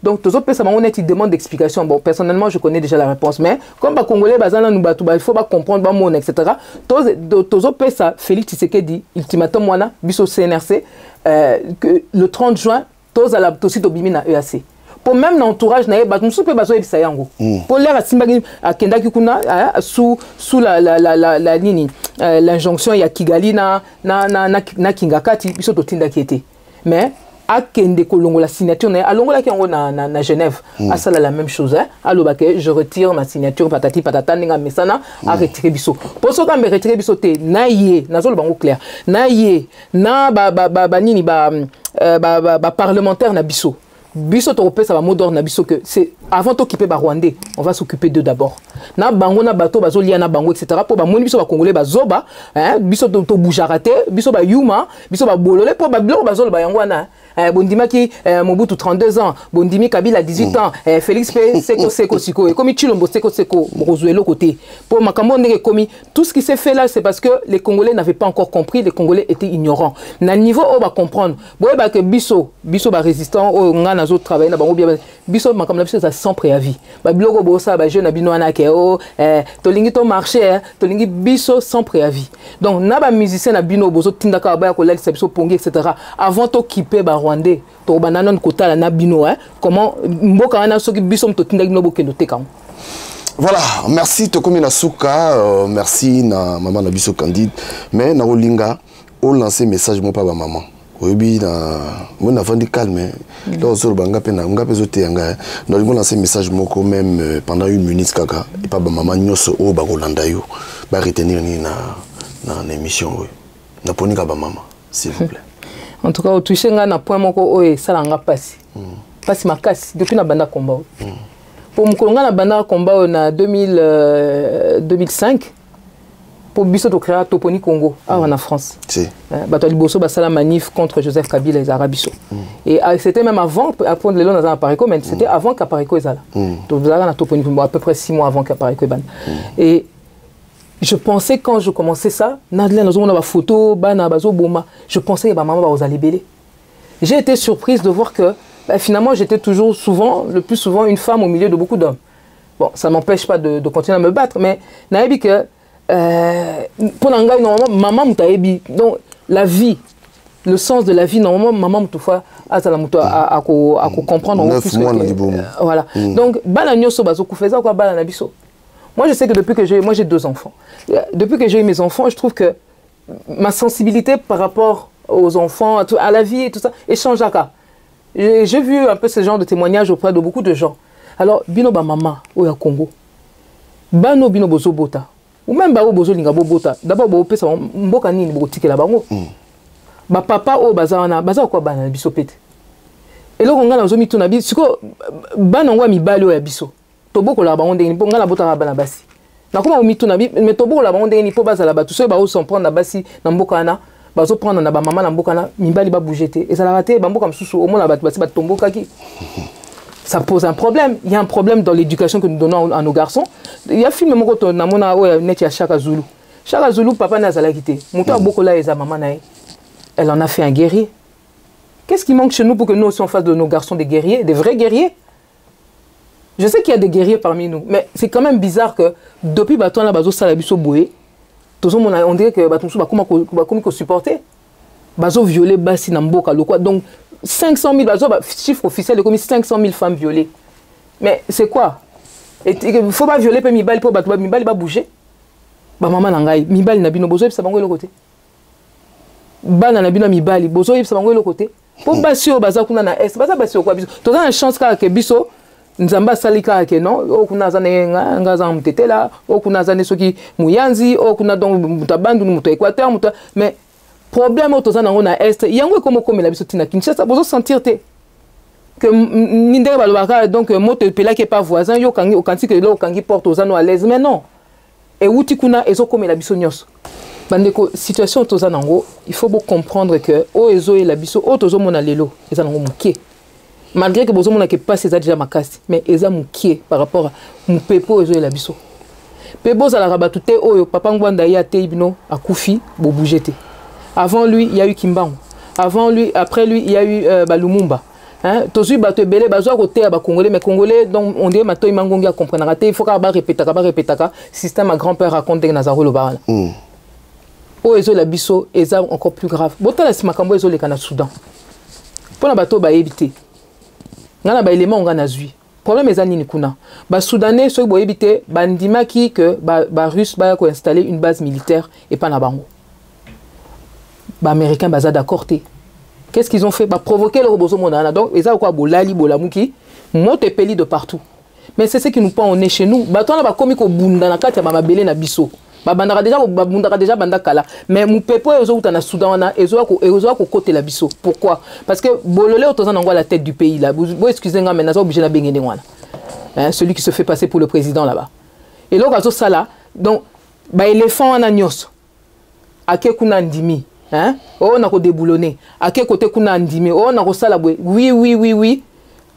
Donc, tous autres personnes, on a une demande d'explication. Bon, personnellement, je connais déjà la réponse, mais comme les Congolais, il faut comprendre, mon etc. Tous autres personnes, Félix Tshisekedi, ultimatum, moi, biso CNRC, que le 30 juin, tous à la aussi d'obimi na EAC. Pour même l'entourage, na ba musu pe bazo ebisa yango. Pour l'air à Simbagi à Kendaki kuna sous la nini l'injonction ya Kigali na Kingakati biso to tinda qui était. Mais à Kende Kolongo la signature na alongola ki yango na Genève à ça la même chose hein alobake je retire ma signature patati patata ninga mesana à retirer biso pour ça quand me retirer biso te na yé na zolo bango clair na yé na ba nini ba parlementaire na biso ça va mot d'ordre na biso que c'est avant d'occuper ba Rwandais on va s'occuper d'eux d'abord na bango na bateau bazolia na bango etc. pour ba moni biso ba congolais bazoba hein biso to boujarate biso ba yuma biso ba bolole pour ba blo bazolo ba yango na Bondima qui Mobutu 32 ans, Bondimi Kabila 18 ans, Félix P Seko Siko et comme Chilombo Seko Rozuelo côté. Pour Makambo commis tout ce qui s'est fait là c'est parce que les Congolais n'avaient pas encore compris, les Congolais étaient ignorants. Na niveau on va comprendre. Boy ba que biso ba résistant au ngana zo travailler na bango bien biso Makambo biso ça sans préavis. Ba blogo bossa ba jeune abino ana ke o tolingi to marché tolingi biso sans préavis. Donc na ba musicien na bino bozo tindaka ba ko la biso pongi etc. avant to kipé ba Rwandais to bananon kota la nabino hein comment mboka wana soki biso to tinda no bokendo tekam. Voilà, merci Tokomi Nasuka, merci na maman na biso Candide mais na olinga o lancer message mo pa ba maman Oui, mon enfant dit calme. Donc, sur le banc, on a besoin de donc, on a lancé un message même pendant 1 minute, kaka. Et pas maman nyoso au bagolanda yo. Ba retenir ni na émission. Na poni ka ba maman, s'il vous plaît. En tout cas, au toucher na point moko oye salanga passe. Passe makasi depuis na banda combat. Pour mukolonga na banda combat na 2005. Pour biso to créer Toponi Congo en France. Si. Bato liboso basala manif contre Joseph Kabila et Arabiso. Et c'était même avant les lois dans Aparico, mais c'était avant qu'Aparico ezala. Donc vous avez Toponi Congo à peu près 6 mois avant qu'Aparico ban. Et je pensais quand je commençais ça, Nadler nous on a photo, bana bazo boma, je pensais que maman va aux libérer. J'ai été surprise de voir que finalement j'étais toujours le plus souvent une femme au milieu de beaucoup d'hommes. Bon, ça m'empêche pas de continuer à me battre, mais naïbi que pour l'anglais normalement maman mutaebi donc la vie le sens de la vie normalement maman mutoufa azala muto à comprendre en plus voilà donc bana nyoso bazoku feza quoi bana na biso. Moi je sais que depuis que j'ai 2 enfants, depuis que j'ai eu mes enfants, je trouve que ma sensibilité par rapport aux enfants à la vie et tout ça échange à cas. J'ai vu un peu ce genre de témoignages auprès de beaucoup de gens. Alors bino ba maman au Congo bano bino bozo bota ou même ba bozo linga bobota d'abord bo pesa mboka nini bo tikela bango ba papa o bazana baza ko bana biso pete eloko ngala ozo mituna biso siko bana ngwa mibali o ya biso to boko la bango ndeni po ngala bota bana basi na kuma mituna bi mais to boko la bango ndeni po bazala ba tout so ba o s'en prendre na basi na mboka na bazo prendre na ba mama na mboka na mibali ba bougete et ça la raté ba mboka msusu au moins ba basi ba tomboka ki. Ça pose un problème. Il y a un problème dans l'éducation que nous donnons à nos garçons. Il y a un film qui est Chaka Zulu. Chaka Zulu, papa n'a pas quitté. Mouta Bokola et sa maman, elle en a fait un guerrier. Qu'est-ce qui manque chez nous pour que nous aussi on fasse de nos garçons des guerriers, des vrais guerriers? Je sais qu'il y a des guerriers parmi nous, mais c'est quand même bizarre que depuis que on a bazo salabiso boué, on dirait que batonso ba comment supporter, bazo violer basi namboka le quoi donc 500 000, chiffre officiel, comme 500 000 femmes violées. Mais c'est quoi? Il ne faut pas violer, Mibali pour battre, Mibali va bouger. Maman Nangai, Mibali n'a pas bozo, ça va le côté. Bana n'a pas Mibali, bozo, ça va le côté. Pour Basio, Bazakuna na est, Basio quoi, biso. Tu as une chance que Biso, Nzamba Salika, que non, au Kunazane, Ngazan Tetela, au Kunazane Soki, Mouyanzi, au Kunadon Mutabandu, Muta mais problème au tozana on a est yango comme la biso tina Kinshasa bozo sentir que nindere balobaka donc moto pela qui pas voisin yo kangi okanti que lo kangi porte ozano à l'aise mais non et wuti kuna ezo comme la biso nyos bandeko situation tozana ngo il faut beaucoup comprendre que o ezo et la biso o tozo mona lelo ezana ngo mukie malgré que bozo mona que pas c'est déjà makasi mais eza mukie par rapport à mu pepo ezo et la biso pebo za la rabatute oyo papa ngwanda ya te ibino akufi bo bougete. Avant lui, il y a eu Kimbangu. Avant lui, après lui, il y a eu Lumumba. Tozu bato belé bazo côté ba congolais mais congolais donc on dit mato imangongi a comprendre raté il faut ka ba répéter système à grand-père raconte que Nazaro le bana. O ezo la biso eza encore plus grave. Botala si makambo ezo le kana Soudan. Pona bato ba éviter. Ngana ba élément ngana zui. Problème eza nini kuna. Ba soudanais so bo éviter bandimaki que ba russe ba ko installer une base militaire et pas na bango. Les Américains sont d'accord. Qu'est-ce qu'ils ont fait? Provoquer le robot monana. Donc, ils ont quoi? Bolali, bolamouki, monte peli de partout. Mais c'est ce qui nous prend au nez chez nous. Baton là, comme qu'on bunda na kati, ma belé na biso. Bandara déjà bandakala. Mais mon pepo et aux na Soudan na, ils ont côté la biso. Pourquoi? Parce que bololé autour on la tête du pays là. Vous excusez-moi, mais n'a obligé na bengene wana. Celui qui se fait passer pour le président là-bas. Et là, on ça là. Donc, éléphant en agnos. Ake kuna ndimi. Oh, on a déboulonné. À quel côté qu'on a ndimé? Oh, on a salaboué. Oui.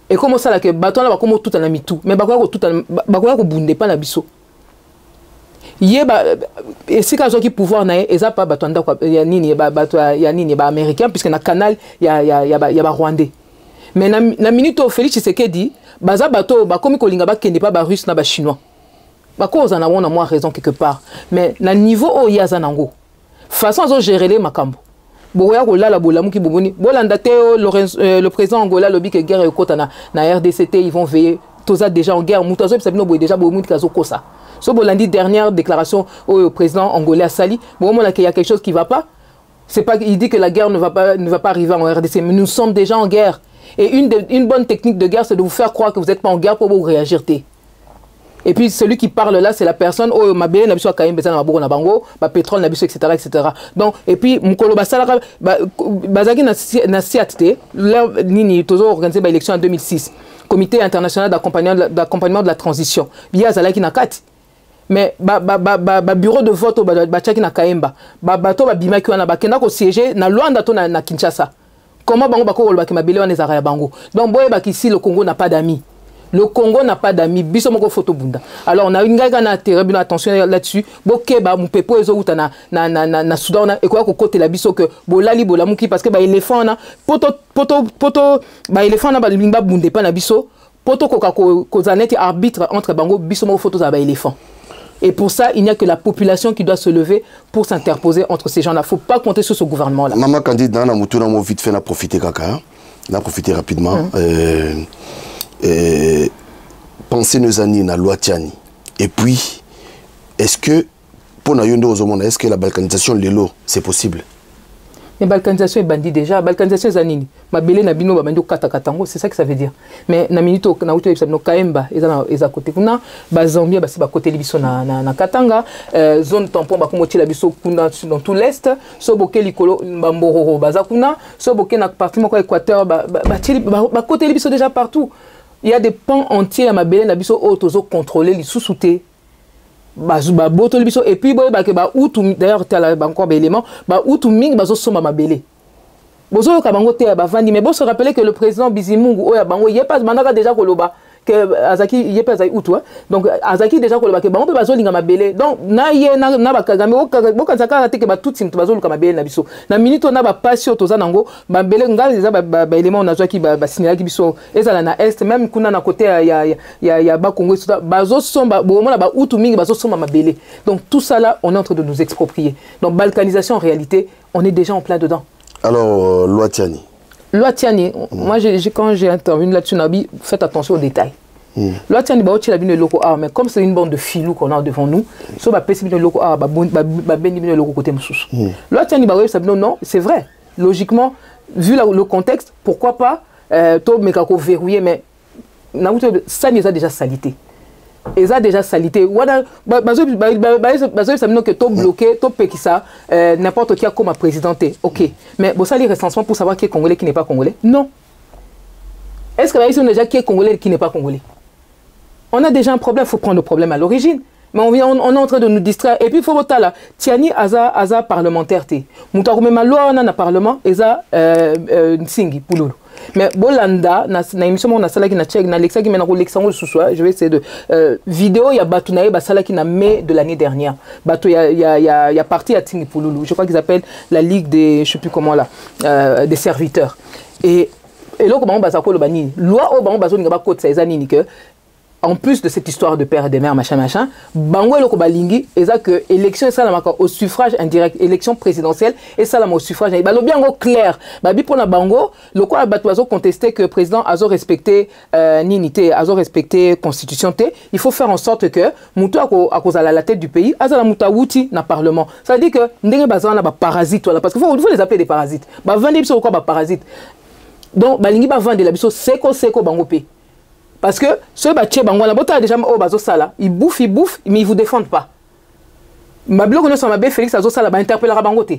Et comment ça là que bâton là, comme tout en a mis tout. Mais bakwa tout en bakwa ko bunde pas la biso. Yé et si quand qui pouvoir na et ça pas bâton da quoi ya nini ya nini ba américain puisque na canal ya ba rwandais. Mais na minute au Félix Tshisekedi baza bato ba comme ko linga ba kende pas ba russe na ba chinois. Ba cause en a on a moins raison quelque part. Mais na niveau o ya zanango. Façon à gérer les macambos. Boya gola la bolamuki boboni. Bolandate le président Angola lobby que guerre et côte na RDCT ils vont veiller. Toza déjà en guerre. Moutazo sabino boy déjà bomuti kazo kosa. So bolandi dernière déclaration au président angolais Sali. Bon moment là qu'il y a quelque chose qui va pas. C'est pas, il dit que la guerre ne va pas arriver en RDC, mais nous sommes déjà en guerre. Et une bonne technique de guerre, c'est de vous faire croire que vous n'êtes pas en guerre pour vous réagir. Et puis celui qui parle là, c'est la personne, oh, ma belle, n'a pas na bango, ba pétrole, n'a etc., etc. Donc, et puis, mukolo basala, bazaki na siatite, là, nini, toujours organisé ba élection en 2006, Comité international d'accompagnement de la transition. Biya zalaki na kati. Mais bureau de vote bachaki na Kaemba, bato bimaki wana bakenda ko siéger na Luanda to na Kinshasa. Comment bango bako ba mabele wana ezara ya bango. Donc boye bakisi le Congo n'a pas d'amis. Le Congo n'a pas d'amis. Biso moko photo bunda. Alors on a une gaga na terrible attention là-dessus. Bokeba mu pepo ezo uta na Soudan na e ko côté la biso que bolali bolamuki parce que ba éléphant na poto ba éléphant na ba limba bunde pa na biso poto ko zaneti arbitre entre bango biso moko photo za ba éléphant. Et pour ça, il n'y a que la population qui doit se lever pour s'interposer entre ces gens-là. Il ne faut pas compter sur ce gouvernement-là. Maman Candide, on a vite fait profiter kaka. On a profité rapidement. Pensez nos années na loi Tiani. Et puis, est-ce que pour est-ce que la balkanisation lelo c'est possible? Mais balkanisation est bandit déjà. Balkanisation est zanini. Ma belé na bino ba kata katango, c'est ça que ça veut dire. Mais na minito na uto no Kaemba eza côté kuna ba Zambia ba si ba côté libiso na Katanga, zone tampon ba komoti la biso kuna dans tout l'est, so boké likolo ba Mbororo baza kuna, so boké na partie moko Équateur ba côté libiso déjà partout. Il y a des pans entiers à ma belé na biso autozo contrôler les sous-soutés. Et puis d'ailleurs tu as encore élément outu ming bazo soma mabele bozo ka bango te ba vandi mais bon se rappeler que le président Bizimungu oya bango yepa manaka déjà koloba que Azaki yepa za outu donc Azaki déjà koloba que bango bazo linga mabele donc na ye na ba Kagame bokanzaka te que ba tout sim bazo luka mabele na biso na minute na ba passion toza nango ba mbele ngal déjà ba élément on a ki ba signala ki biso ezala na est même kuna na côté ya ba Congo bazo somba bomona ba outu mingi bazo somba mabele donc tout ça là on est en train de nous exproprier donc balkanisation en réalité on est déjà en plein dedans. Alors loi Tiani. Loi Tiani, moi quand j'ai intervenu là-dessus, faites attention aux détails. Loi Tiani, mais comme c'est une bande de filous qu'on a devant nous, so ba pesi bino loko bendi bino loko côté msusu. Loi Tiani non, c'est vrai. Logiquement, vu le contexte, pourquoi pas to mekako verrouiller mais ça nous a déjà salité. Ils ont déjà salité. Que tu bloqué, tu peux ça, n'importe qui a comme présidenté. Ok. Mais vous avez les recensements pour savoir qui est congolais, qui n'est pas congolais? Non. Est-ce que là, déjà qui est congolais et qui n'est pas congolais? On a déjà un problème, il faut prendre le problème à l'origine. Mais on est en train de nous distraire. Et puis, il faut voter là. Tiani, Aza parlementaire. Moutaroume Malo, on a un parlement, Eza Nsingi, Pouloulou. Mais Bolanda, na émission on a sala qui na check na Alexa qui mena Alexandre Soussoua, je vais essayer de vidéo il y a Batunaye basala qui na mai de l'année dernière. Bato il y a parti à Tingi Pouloulou, je crois qu'ils appellent la ligue des je sais plus comment là des serviteurs. Et là comment basako le bani loi au bango bazo ngaba côte ça nini que en plus de cette histoire de père et de mère, machin, bango et balingi, et ça que élection ça la au suffrage indirect, élection présidentielle et ça la au suffrage indirect. Bah bien clair. Bah bi pour la bango, le quoi bato contesté que le président azo respecté ninité, azo respecté constitution té, il faut faire en sorte que muto à cause à la tête du pays, azala muta wuti na parlement. Ça veut dire que ndenge bazana ba parasite voilà parce qu'il faut les appeler des parasites. Bah vendre biso quoi ba parasite. Donc balingi ba vendre la biso seko bango pe. Parce que ceux qui ont déjà ils bouffent, mais ils ne vous défendent pas. Félix interpellera Bangote.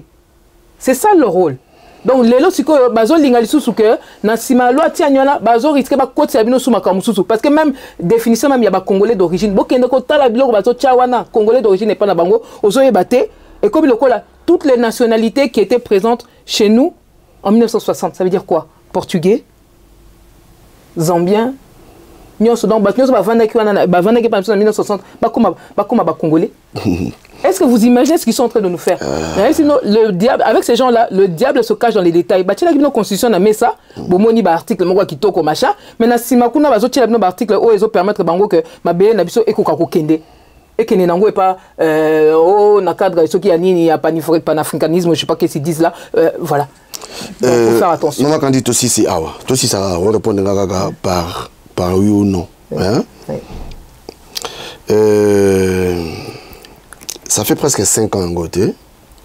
C'est ça le rôle. Donc, les lots, bazo lingali sous que na sima loi tianyana bazo risque ba côte sabino sous makamususu parce que même définition même il y a congolais d'origine. Bokende ko tala biloko bazo chawana congolais d'origine n'est pas na bango ozo yebate et comme le kola toutes les nationalités qui étaient présentes chez nous en 1960, ça veut dire quoi? Portugais, Zambien, est-ce que vous imaginez ce qu'ils sont en train de nous faire? Le diable, avec ces gens-là, le diable se cache dans les détails. La constitution n'a mis ça, article, mais na simakuna bazotia la article où ils permettre bango que ma belle nabiso ekokako kende. Et que n'est pas oh na cadre ce qui a ni ya panafricanisme, je sais pas qu'est-ce qu'ils disent là, voilà. Donc, faut faire attention. Non, quand dit aussi c'est awa. Toi aussi ça va répondre par oui ou non. Oui. Hein? Oui. Ça fait presque 5 ans en côté.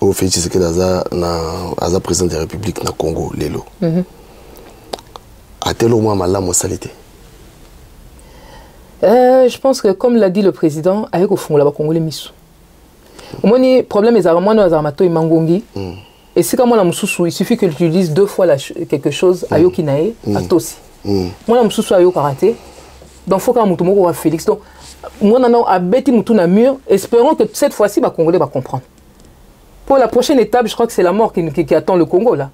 au fait que aza président de la République na Congo lelo a-t-elle au moins malamu salité? Je pense que comme l'a dit le président avec au fond là Congolais misu moni problème est moi nous armato imangongi et c'est comme moi il suffit que tu dises 2 fois quelque chose ayoki nae atosi moi la mususu ayo karaté donc faut que mutu moko wa Félix donc moi non a beti mutu na mur espérons que cette fois-ci ba Congolais va comprendre. Pour la prochaine étape, je crois que c'est la mort qui attend le Congo là.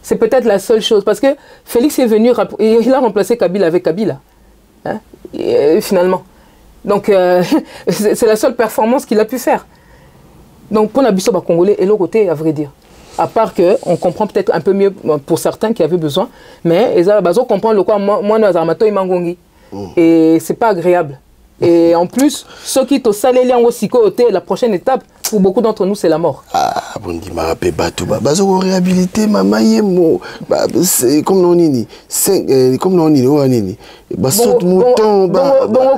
C'est peut-être la seule chose parce que Félix est venu il a remplacé Kabila avec Kabila. Hein? Finalement. Donc, c'est la seule performance qu'il a pu faire. Donc, pour l'habisso congolais, et l'autre côté, à vrai dire. À part qu'on comprend peut-être un peu mieux pour certains qui avaient besoin, mais on comprend le quoi, moi, nous avons mangongi. Et c'est pas agréable. Et en plus, ceux qui te salé la prochaine étape, pour beaucoup d'entre nous, c'est la mort. Ah, bon, dit, ma rappel, bateau, réhabilité, maman, yemo, c'est comme non nini, comme non nini, ou nini, basot mouton,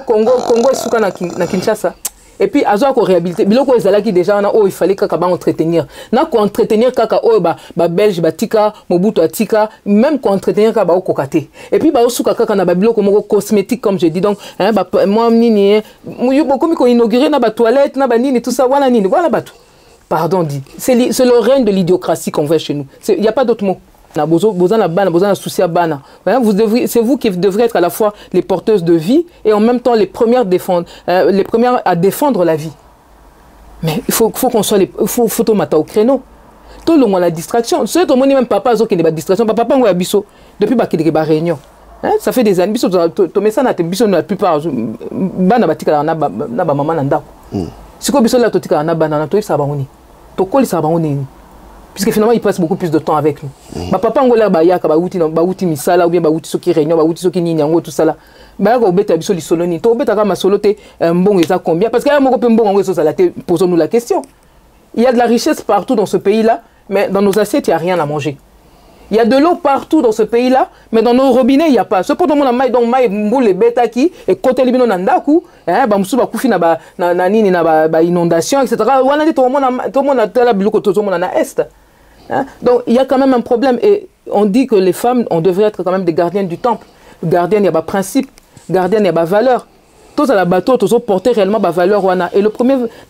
Congo est sous na Kinshasa. Et puis, à ko réhabilité, biloko ezalaki déjà il fallait kaka ba entretenir. Na ko entretenir kaka ba belge ba tika, Mobutu atika, même ko entretenir kaka ba kokate. Et puis ba osuka kaka na ba biloko moko cosmétique comme je dis donc, hein moi nini, beaucoup ko inaugurer na ba toilette, na ba nini tout ça, voilà nini, voilà batou. Pardon dit. C'est le règne de l'idiocratie qu'on veut chez nous. Il y a pas d'autre mot. C'est vous qui devrez être à la fois les porteuses de vie et en même temps les premières à défendre la vie. Mais il faut qu'on soit les photos mata au créneau. Tout le monde a la distraction. C'est tout le monde même papa qui n'est pas distraction. Papa on a biso depuis qu'il y a réunion. Ça fait des années biso to mesa na te biso la plupart bana batika na maman nanda. Siko biso la totika na bana na to ça ba ngoni. To koli ça ba ngoni. Puisque finalement, il passe beaucoup plus de temps avec nous. Ma papa, on a bauti misala ou bien bauti soki réunion, bauti soki ninyango tout ça là. Bah ko beta biso li soloni, to beta ka ma solote bon eza combien parce que ya moko pe bon ngo ça la posons-nous la question. Il y a de la richesse partout dans ce pays-là, mais dans nos assiettes, il n'y a rien à manger. Il y a de l'eau partout dans ce pays-là, mais dans nos robinets, il n'y a pas. Ce pour le monde a donc maï mboule beta qui et côté libino nandaku, hein, ba musu ba kufi na nini na ba inondation etc. Wana dit tout le monde a tela biloko tout le monde na est. Hein? Donc il y a quand même un problème et on dit que les femmes, on devrait être quand même des gardiennes du temple. Gardiennes, il y a des principes, gardiennes, il y a des valeurs. Tous à la bateau, tous porter réellement des valeurs. Et la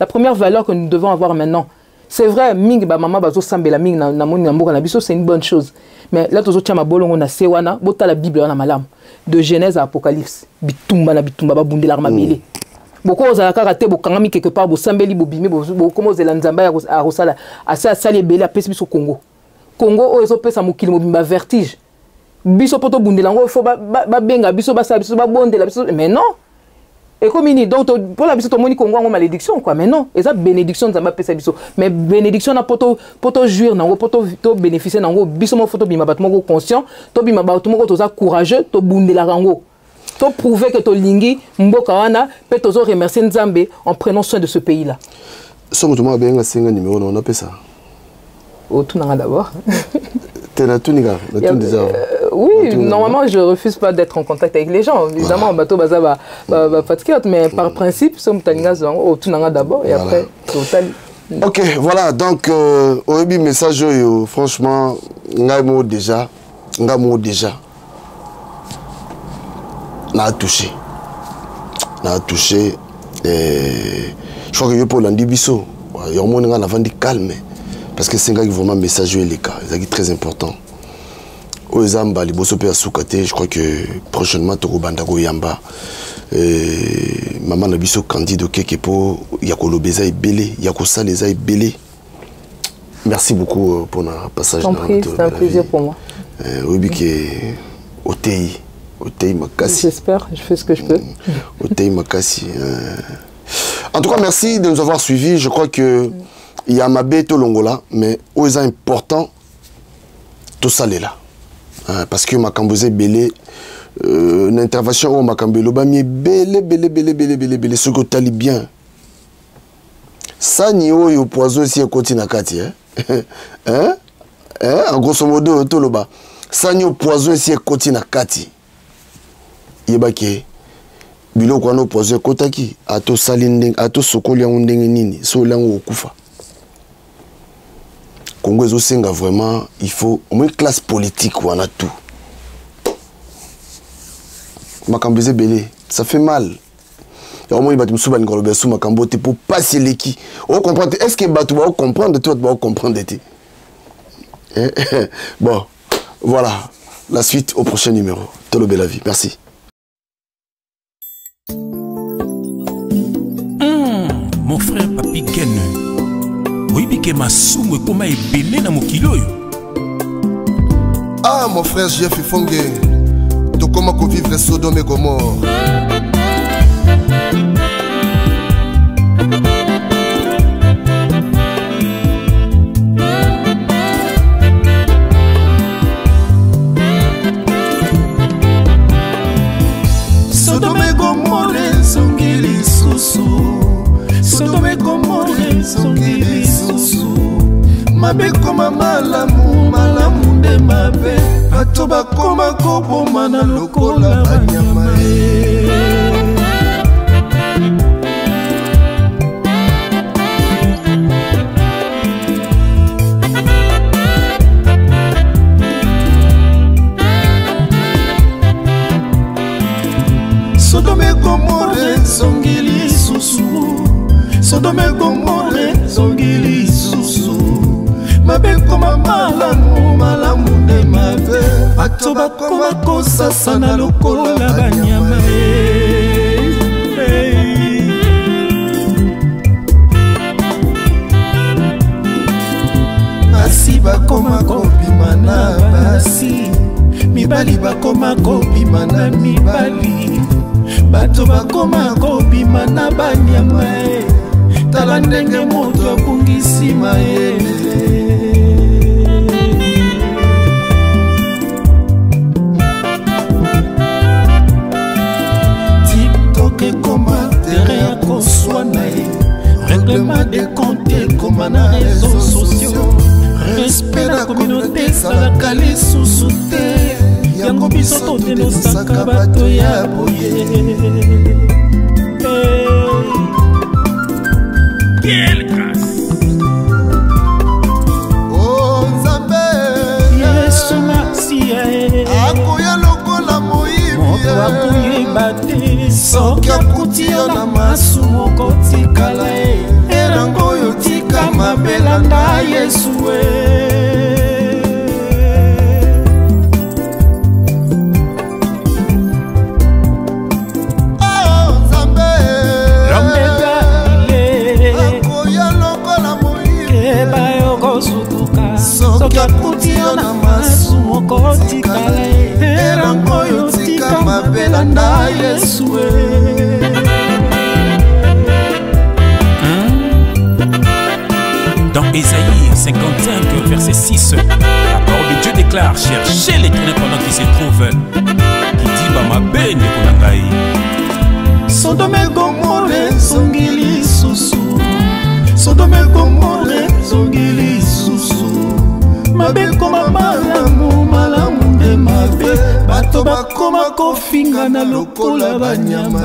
première valeur que nous devons avoir maintenant, c'est vrai, ming ba maman bazo sambela ming na moni na mboka na biso, c'est une bonne chose. Mais là tous chama bolongo na sewana, bota la Bible na malam. De Genèse à Apocalypse, bitumba ba bundela arma belé. Beaucoup aux alakaraté bokangami quelque part bo sambeli bo bimi bo comment ze lanzamba ya rosala asa sali belé a pesi biso Congo. Congo o ezo pesa mokili mo bimba vertige. Biso poto bundela ngo faut ba benga biso ba sa biso ba bondela biso mais non. Et comme il dit donc pour la biso to moni Congo en malédiction quoi mais non, eza bénédiction nzamba pesa biso mais bénédiction na poto jouir nango poto to bénéficier nango biso mo photo bima bat moko conscient to bima ba to moko to za courageux to bundela rango. Pour prouver que Tolingi, Mboka wana, peut toujours remercier Nzambe en prenant soin de ce pays-là. Somme tout le monde a un numéro, on appelle ça. Au tout d'abord. Oui, normalement je refuse pas d'être en contact avec les gens. Évidemment, bateau baza va fatiguer, mais par principe, somme au tout d'abord et après total. Ok, voilà donc au début message franchement, ngamo déjà. N'a touché. Et je crois que pour l'andibiso, il y a un moment avant de calme. Parce que c'est un gars qui vraiment message les cas. C'est très important. Aux Zamba, les bosso pe asukate, je crois que prochainement Toko Bandago Yamba. Maman Nabiso Candido Kekepo, Yako Lobeza est belé, Yako Saleza est belé. Merci beaucoup pour notre passage. C'est un plaisir pour moi. Oui, au TI. J'espère, je fais ce que je peux. En tout cas, merci de nous avoir suivis. Je crois que il y a Mabé Tolongola, mais c'est important tout ça là. Parce que Makambozé Belé, une intervention où Makambelo Bami belé, ce que tu as bien. Ça n'y a pas poison si on continue à Kati. En grosso modo, Toloba. Ça n'y a pas poison si on continue à Kati. Yebake biloko wana opposé kotaki ato salindeng ato sokoli ya ndenge nini so lango okufa Congo ezosenga vraiment il faut au moins classe politique ou on a tout. Makambeze belé, ça fait mal. Au moins il va te souban ngolobe sou makambote pour passer l'équi. On comprend est-ce que batu va comprendre toi va comprendre été. Bon, voilà, la suite au prochain numéro. Tolo belle vie. Merci. Mon frère Papi Gen. Oui, bike ma soumwe koma ebele na mokilo yo. Ah, mon frère Jeff Fongue. To comment qu'on vivre Sodome et Gomorre. Sodome et Gomorre songili susu. Sodome et Gomorre songili susu. Mabe koma malamu malamu de mabe. Bato bakoma koboma na lokola banyama Sodome Gomorre songili susu. Sodome Gomorre songili susu. Mabe koma malamu malamu de mabe. Bato bakoma kosasa na lokola banyama Basi bakoma kobima na basi. Mibali bakoma kobima na mibali. Bato bakoma kobima na banyama Tala ndenge moto abungisi mayele TikTok ekoma tere ya koswana Règlement des comptes ekoma na réseaux sociaux Respect na communauté salaka lisusu te Yango biso todenosaka bato ya boye Quelle grâce Oh Nzambe Yesu merci Akoya lokola moyibi Moto akuyeba te Soki akuti yo na masumu kotikala Erango oyo tika mabelanda Yesu Soki akuti yo na masumu kotikala Erango oyo tika mabelanda Yesu Dans Ésaïe 55 verset 6 la parole de Dieu déclare cherchez l'Éternel pendant qu'il se trouve qui dit bamabe ndeko na ngai Sodome Gomorre songili susu Sodome Gomorre songili susu Mabe koma malamu malamu de mabe Bato bakoma kofinga na lokola banyama